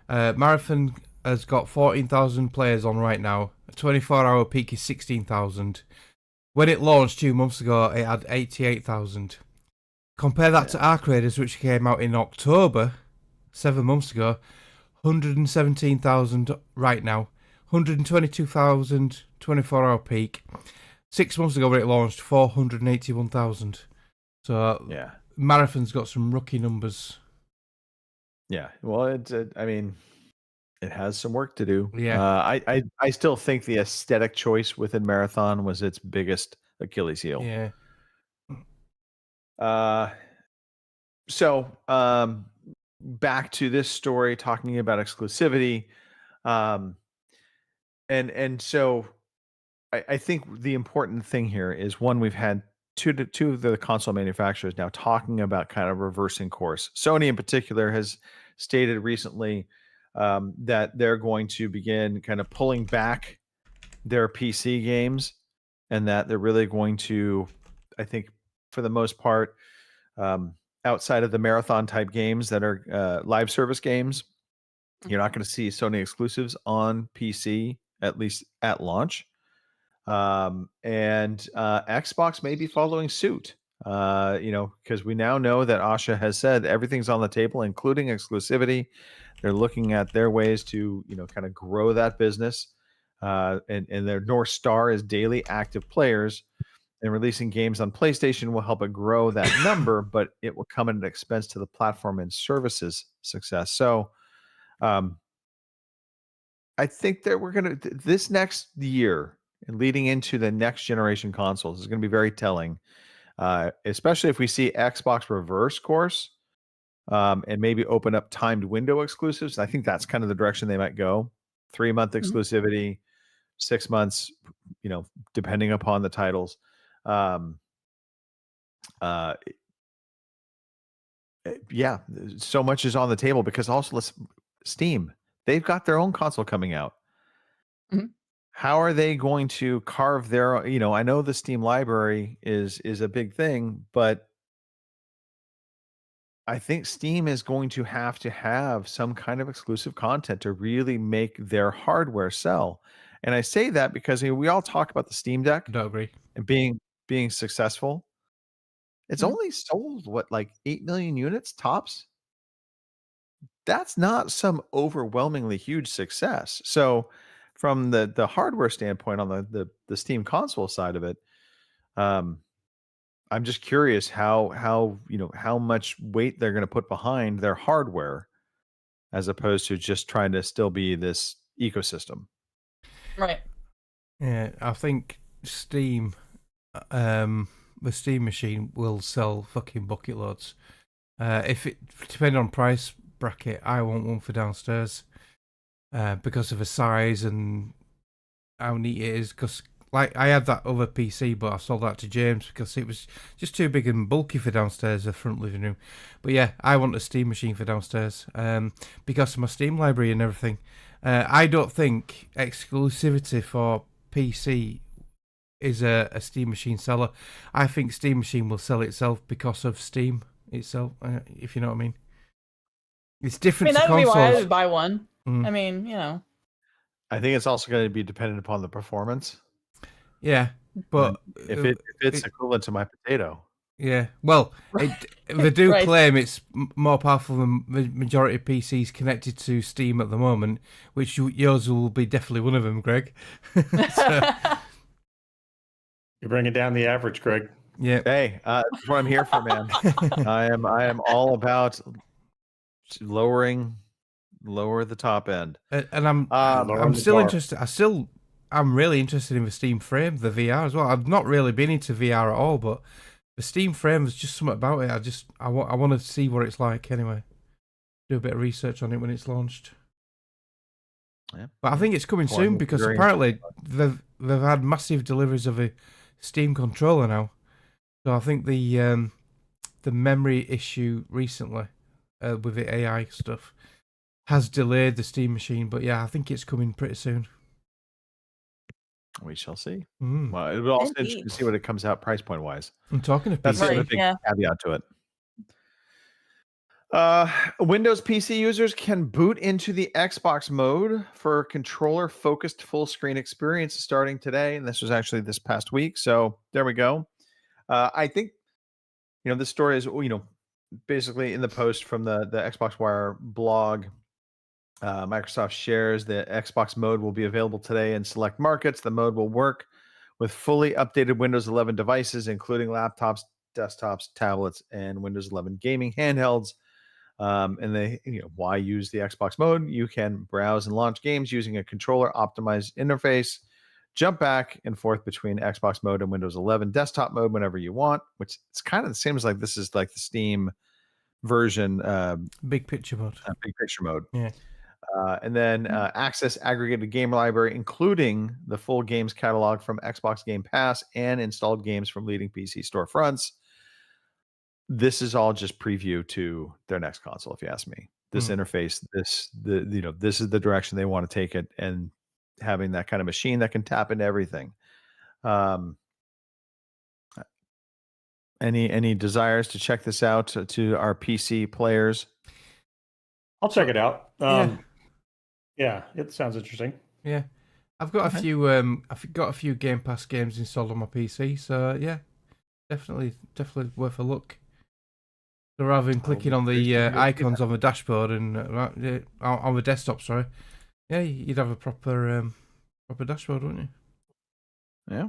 A: Marathon has got 14,000 players on right now. A 24-hour peak is 16,000. When it launched 2 months ago, it had 88,000. Compare that to Arc Raiders, which came out in October, 7 months ago, 117,000 right now. 122,000 24-hour peak. 6 months ago when it launched, 481,000. So
C: Yeah.
A: Marathon's got some rookie numbers.
C: Yeah. Well, it has some work to do.
A: Yeah.
C: I still think the aesthetic choice within Marathon was its biggest Achilles heel.
A: Yeah.
C: So back to this story talking about exclusivity. And so I think the important thing here is, one, we've had two of the console manufacturers now talking about kind of reversing course. Sony in particular has stated recently that they're going to begin kind of pulling back their PC games, and that they're really going to, I think, for the most part, outside of the marathon type games that are live service games, you're not going to see Sony exclusives on PC, at least at launch. And Xbox may be following suit, because we now know that Asha has said everything's on the table, including exclusivity. They're looking at their ways to, kind of grow that business. And their North Star is daily active players, and releasing games on PlayStation will help it grow that number, but it will come at an expense to the platform and services success. So, I think that we're going to, this next year and leading into the next generation consoles is going to be very telling, especially if we see Xbox reverse course and maybe open up timed window exclusives. I think that's kind of the direction they might go. 3-month exclusivity, 6 months, depending upon the titles. Yeah, so much is on the table because also Steam, they've got their own console coming out.
B: Mhm.
C: How are they going to carve their, I know the Steam library is a big thing, but I think Steam is going to have some kind of exclusive content to really make their hardware sell. And I say that because we all talk about the Steam Deck
A: Don't agree.
C: and being successful. It's only sold like 8 million units tops. That's not some overwhelmingly huge success. So from the hardware standpoint on the Steam console side of it, I'm just curious how much weight they're going to put behind their hardware as opposed to just trying to still be this ecosystem.
B: Right.
A: Yeah, I think Steam, the Steam machine will sell fucking bucket loads. If it depending on price bracket, I want one for downstairs because of the size and how neat it is. Because like I had that other PC, but I sold that to James because it was just too big and bulky for downstairs, the front living room. But yeah, I want a Steam machine for downstairs because of my Steam library and everything. I don't think exclusivity for PC is a Steam machine seller. I think Steam machine will sell itself because of Steam itself, if you know what I mean. It's different to
B: that would be
A: consoles.
B: why I would buy one.
A: Mm.
B: I mean,
C: I think it's also going to be dependent upon the performance.
A: Yeah, but
C: if it's equivalent to my potato.
A: Yeah, well, they do
B: Right.
A: claim it's more powerful than the majority of PCs connected to Steam at the moment, which yours will be definitely one of them, Greg. So,
D: You're bringing down the average, Greg.
A: yeah,
C: Hey, that's what I'm here for, man. I am all about lower the top end.
A: and I'm
D: lowering the
A: still
D: bar.
A: interested. I'm really interested in the Steam Frame, the VR as well. I've not really been into VR at all, but the Steam Frame is just something about it. I want to see what it's like anyway. do a bit of research on it when it's launched.
C: Yeah.
A: But I think it's coming
C: Well,
A: soon
C: I'm
A: because
C: very
A: apparently they've had massive deliveries of a Steam controller now. So I think the memory issue recently with the AI stuff has delayed the Steam machine. But yeah, I think it's coming pretty soon.
C: We shall see.
A: Mm.
C: Well, it'll be also
B: Indeed.
C: interesting to see what it comes out price point wise.
A: I'm talking to
C: That's
A: people.
C: the other
B: Right,
C: big
B: yeah.
C: caveat to it. Windows PC users can boot into the Xbox mode for controller-focused full-screen experience starting today, and this was actually this past week. So there we go. I think this story is basically in the post from the Xbox Wire blog. Microsoft shares the Xbox mode will be available today in select markets. The mode will work with fully updated Windows 11 devices, including laptops, desktops, tablets, and Windows 11 gaming handhelds. And they, why use the Xbox mode? You can browse and launch games using a controller optimized interface, jump back and forth between Xbox mode and Windows 11 desktop mode whenever you want, which it's kind of the same as like this is like the Steam version,
A: Big picture mode.
C: big picture mode.
A: Yeah.
C: And then access aggregated game library, including the full games catalog from Xbox Game Pass and installed games from leading PC storefronts. This is all just preview to their next console, if you ask me. This interface, this is the direction they want to take it, and having that kind of machine that can tap into everything. Any desires to check this out to our PC players?
D: I'll check it out.
A: Yeah.
D: Yeah, it sounds interesting.
A: Yeah, I've got a few. I've got a few Game Pass games installed on my PC, so yeah, definitely worth a look. So rather than clicking on the icons on the dashboard and on the desktop, sorry, yeah, you'd have a proper dashboard, wouldn't you?
C: Yeah,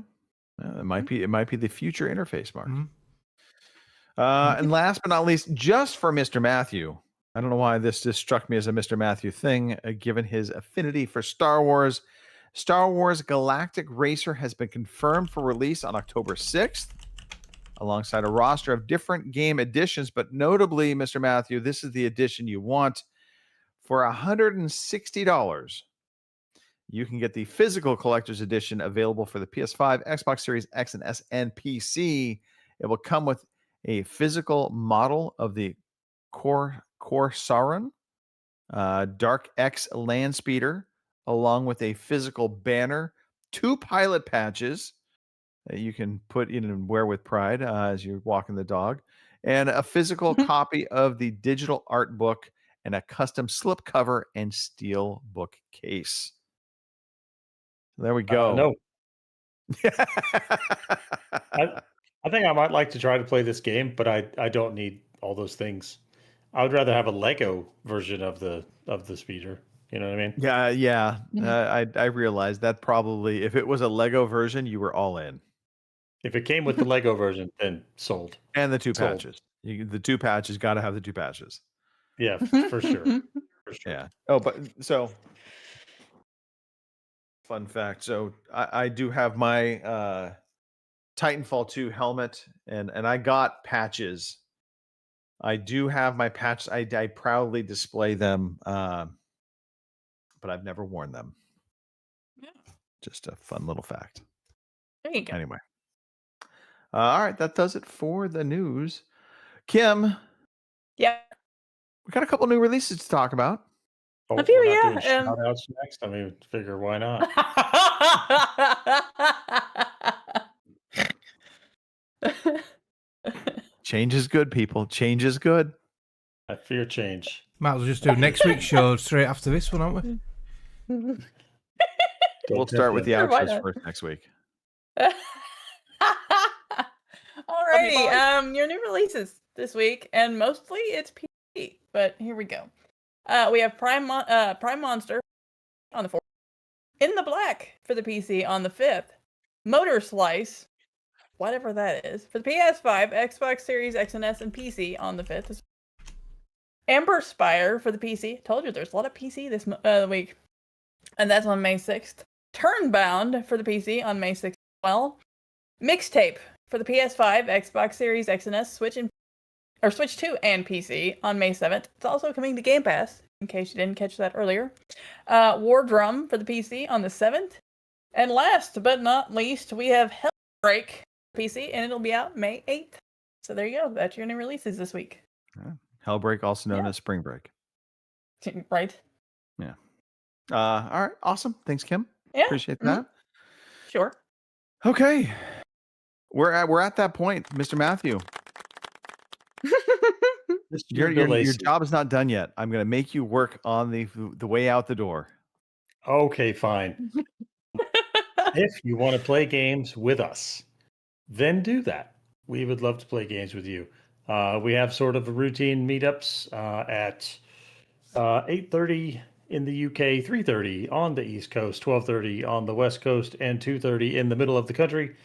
C: it might be the future interface, Mark.
A: Mm-hmm.
C: And last but not least, just for Mr. Matthew. I don't know why this just struck me as a Mr. Matthew thing, given his affinity for Star Wars. Star Wars Galactic Racer has been confirmed for release on October 6th, alongside a roster of different game editions. But notably, Mr. Matthew, this is the edition you want. For $160, you can get the physical collector's edition available for the PS5, Xbox Series X and S, and PC. It will come with a physical model of the Corsairun Dark X land speeder, along with a physical banner, 2 pilot patches that you can put in and wear with pride as you're walking the dog, and a physical copy of the digital art book and a custom slip cover and steel book case. There we go.
D: No. I think I might like to try to play this game, but I don't need all those things. I would rather have a Lego version of the speeder. You know what I mean?
C: Yeah. I realized that probably if it was a Lego version, you were all in.
D: If it came with the Lego version, then sold.
C: And the 2
D: Sold.
C: patches. The 2 patches, got to have the 2 patches.
D: Yeah, for sure. For sure.
C: Yeah. Oh, but so fun fact. So I do have my Titanfall 2 helmet, and I got patches. I do have my patch. I proudly display them, but I've never worn them.
B: Yeah.
C: Just a fun little fact.
B: There you go.
C: Anyway. All right, that does it for the news. Kim,
B: Yeah.
C: we got a couple new releases to talk about.
D: Oh,
B: A few,
D: we're not doing
B: yeah,
D: shout-outs next. I mean, figure why not?
C: Change is good, people. Change is good.
D: I fear change.
A: Might as well just do next week's show straight after this one, aren't we?
C: We'll start with the
B: Sure, why
C: outros
B: not?
C: first next week.
B: Alrighty, your new releases this week, and mostly it's PC, but here we go. We have Prime Monster on the 4th, In the Black for the PC on the 5th, Motor Slice, whatever that is, for the PS5, Xbox Series X and S, and PC on the 5th. Amber Spire for the PC. Told you there's a lot of PC this week, and that's on May 6th. Turnbound for the PC on May 6th as well. Mixtape for the PS5, Xbox Series X and S, Switch, and or Switch 2 and PC on May 7th. It's also coming to Game Pass, in case you didn't catch that earlier. War Drum for the PC on the 7th. And last but not least, we have Hellbreak PC, and it'll be out May 8th. So there you go. That's your new releases this week.
C: Yeah. Hellbreak, also known as Spring Break.
B: Right.
C: Yeah. All right. Awesome. Thanks, Kim.
B: Yeah.
C: Appreciate that.
B: Sure.
C: Okay. We're at that point, Mr. Matthew. Your job is not done yet. I'm going to make you work on the way out the door.
D: Okay, fine. If you want to play games with us, then do that. We would love to play games with you. We have sort of a routine meetups at 8:30 in the UK, 3:30 on the East Coast, 12:30 on the West Coast, and 2:30 in the middle of the country.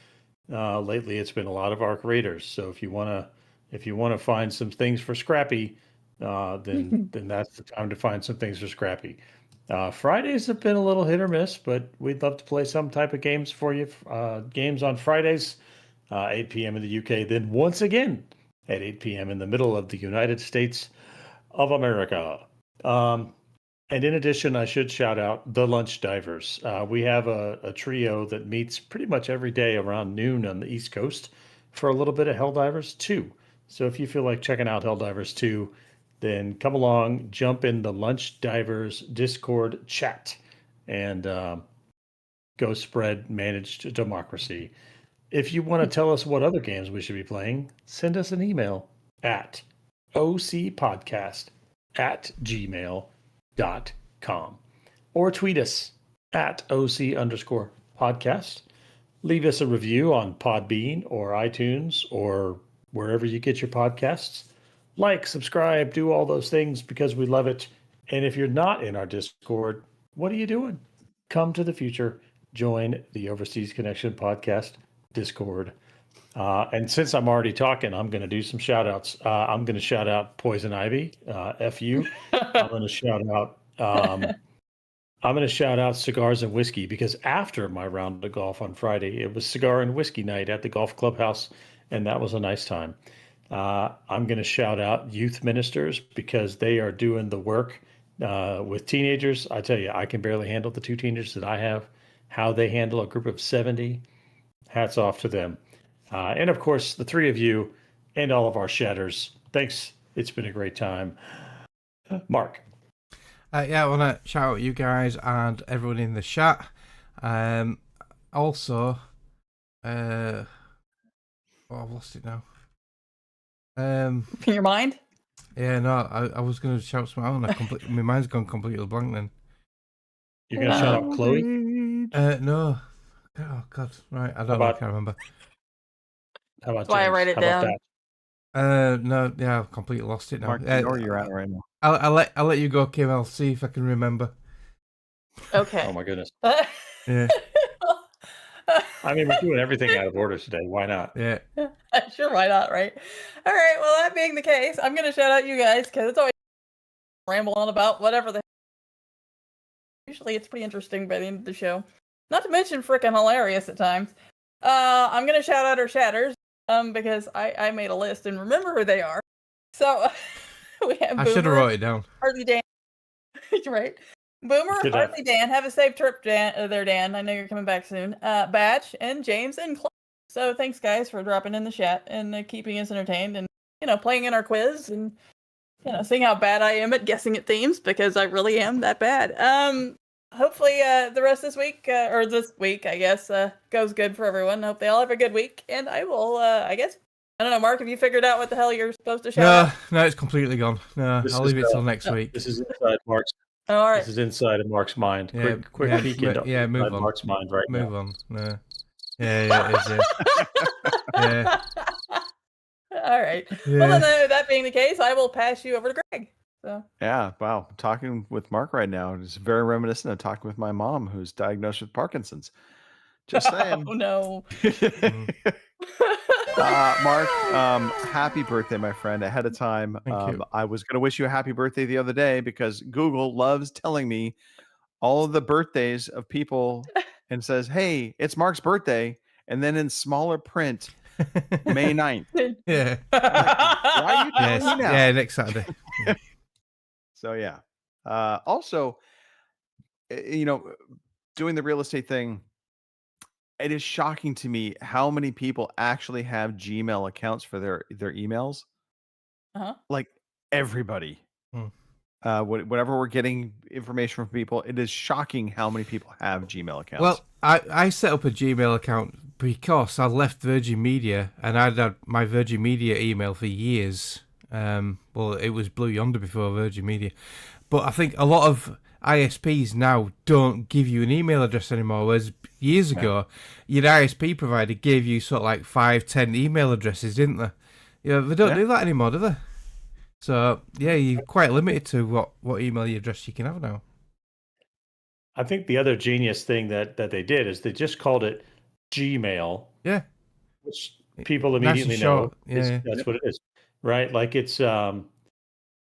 D: Lately, it's been a lot of Arc Raiders. So if you want to find some things for Scrappy, then that's the time to find some things for Scrappy. Fridays have been a little hit or miss, but we'd love to play some type of games for you. Games on Fridays, 8 p.m. in the UK, then once again at 8 p.m. in the middle of the United States of America. And in addition, I should shout out the Lunch Divers. We have a trio that meets pretty much every day around noon on the East Coast for a little bit of Helldivers 2. So if you feel like checking out Helldivers 2, then come along, jump in the Lunch Divers Discord chat, and go spread managed democracy. If you want to tell us what other games we should be playing, send us an email at ocpodcast@gmail.com or tweet us at OC_podcast. Leave us a review on Podbean or iTunes or wherever you get your podcasts. Like, subscribe, do all those things because we love it. And if you're not in our Discord, what are you doing? Come to the future, join the Overseas Connection Podcast Discord. And since I'm already talking, I'm going to do some shout outs. I'm going to shout out Poison Ivy, F you. I'm going to shout out Cigars and Whiskey because after my round of golf on Friday, it was cigar and whiskey night at the golf clubhouse, and that was a nice time. I'm going to shout out Youth Ministers because they are doing the work with teenagers. I tell you, I can barely handle the 2 teenagers that I have. How they handle a group of 70, hats off to them. And of course, the 3 of you and all of our shatters. Thanks. It's been a great time. Mark.
A: Yeah, I want to shout out you guys and everyone in the chat. Also, I've lost it now.
B: In your mind?
A: Yeah, no, I was going to shout something out and my mind's gone completely blank then.
D: You're going to shout out Chloe?
A: No. Oh, God. Right, I don't know. I can't remember.
D: How about
B: That's why I write it down.
A: No, yeah, I've completely lost it now.
C: Mark, you know where you're at right now.
A: I'll let you go, Kim. I'll see if I can remember.
B: Okay.
D: Oh my goodness.
A: Yeah.
D: I mean, we're doing everything out of order today. Why not?
A: Yeah.
B: Sure, why not, right? All right, well, that being the case, I'm going to shout out you guys because it's always ramble on about whatever the usually it's pretty interesting by the end of the show. Not to mention freaking hilarious at times. I'm going to shout out our shatters because I made a list and remember who they are. So we have
A: I should have wrote it down.
B: Harley Dan. Right. Boomer, Harley Dan. Have a safe trip, Dan. I know you're coming back soon. Batch and James and Chloe. So thanks, guys, for dropping in the chat and keeping us entertained and, playing in our quiz and, seeing how bad I am at guessing at themes because I really am that bad. Hopefully the rest of this week, or this week, I guess, goes good for everyone. I hope they all have a good week. And I will, I don't know, Mark, have you figured out what the hell you're supposed to shout out?
A: No, it's completely gone. No, I'll leave it till next week.
D: This is inside Mark's.
B: All right.
D: This is inside of Mark's mind.
A: Yeah,
D: quick peek into
A: move on.
D: Mark's mind right now.
A: Move on. No. Yeah, it is. Yeah.
B: All right.
A: Yeah.
B: Well, then, that being the case, I will pass you over to Greg. So.
C: Yeah, wow. Talking with Mark right now is very reminiscent of talking with my mom, who's diagnosed with Parkinson's. Just saying.
B: Oh no.
C: Mark, happy birthday, my friend, ahead of time.
A: Thank you.
C: I was going to wish you a happy birthday the other day because Google loves telling me all of the birthdays of people and says, hey, it's Mark's birthday. And then in smaller print, May 9th.
A: Yeah.
C: Why are you telling
A: Yes.
C: me now?
A: Yeah, next Saturday.
C: So yeah. Also, doing the real estate thing, it is shocking to me how many people actually have Gmail accounts for their emails.
B: Uh-huh.
C: Like everybody. Whenever we're getting information from people, it is shocking how many people have Gmail accounts.
A: Well, I set up a Gmail account because I left Virgin Media and I'd had my Virgin Media email for years. Well, it was Blue Yonder before Virgin Media. But I think a lot of ISPs now don't give you an email address anymore, whereas years ago, your ISP provider gave you sort of like 5-10 email addresses, didn't they? Yeah, they don't do that anymore, do they? So, yeah, you're quite limited to what email address you can have now.
D: I think the other genius thing that they did is they just called it Gmail.
A: Yeah.
D: Which people
A: Nice and
D: immediately
A: short.
D: know
A: Yeah.
D: that's what it is. Right? Like it's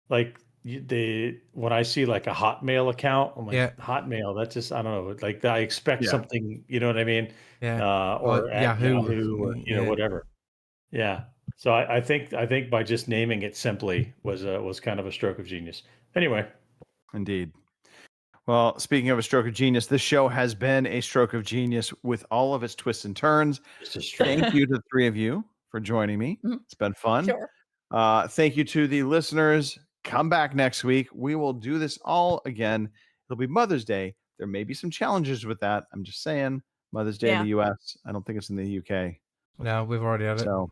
D: like when I see like a Hotmail account, I'm like, Hotmail, that's just, I don't know, like I expect something, you know what I mean?
A: Yeah.
D: Or at Yahoo or,
A: yeah.
D: whatever. Yeah. So I think by just naming it simply was kind of a stroke of genius. Anyway.
C: Indeed. Well, speaking of a stroke of genius, this show has been a stroke of genius with all of its twists and turns. Thank you to the three of you for joining me. It's been fun.
B: Sure.
C: Thank you to the listeners. Come back next week. We will do this all again. It'll be Mother's Day. There may be some challenges with that. I'm just saying. Mother's Day in the U.S. I don't think it's in the UK.
A: No, we've already had it.
C: So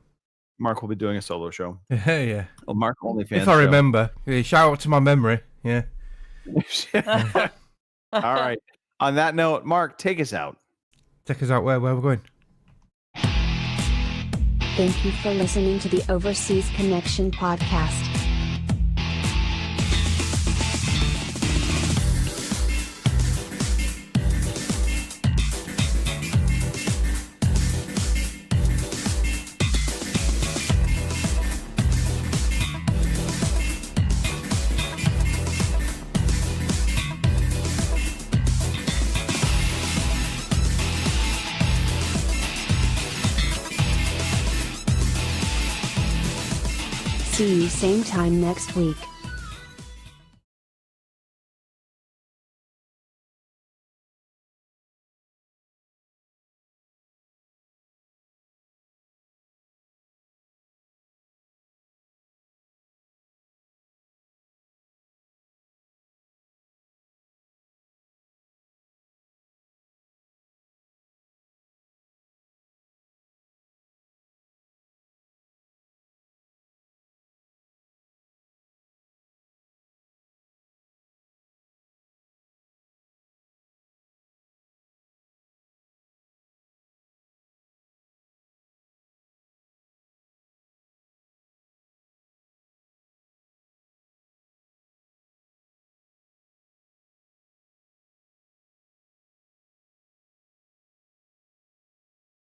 C: Mark will be doing a solo show.
A: Yeah.
C: Well, Mark OnlyFans.
A: If I remember. Yeah, shout out to my memory. Yeah.
C: All right. On that note, Mark, take us out.
A: Take us out where we're going.
J: Thank you for listening to the Overseas Connection podcast. See you same time next week.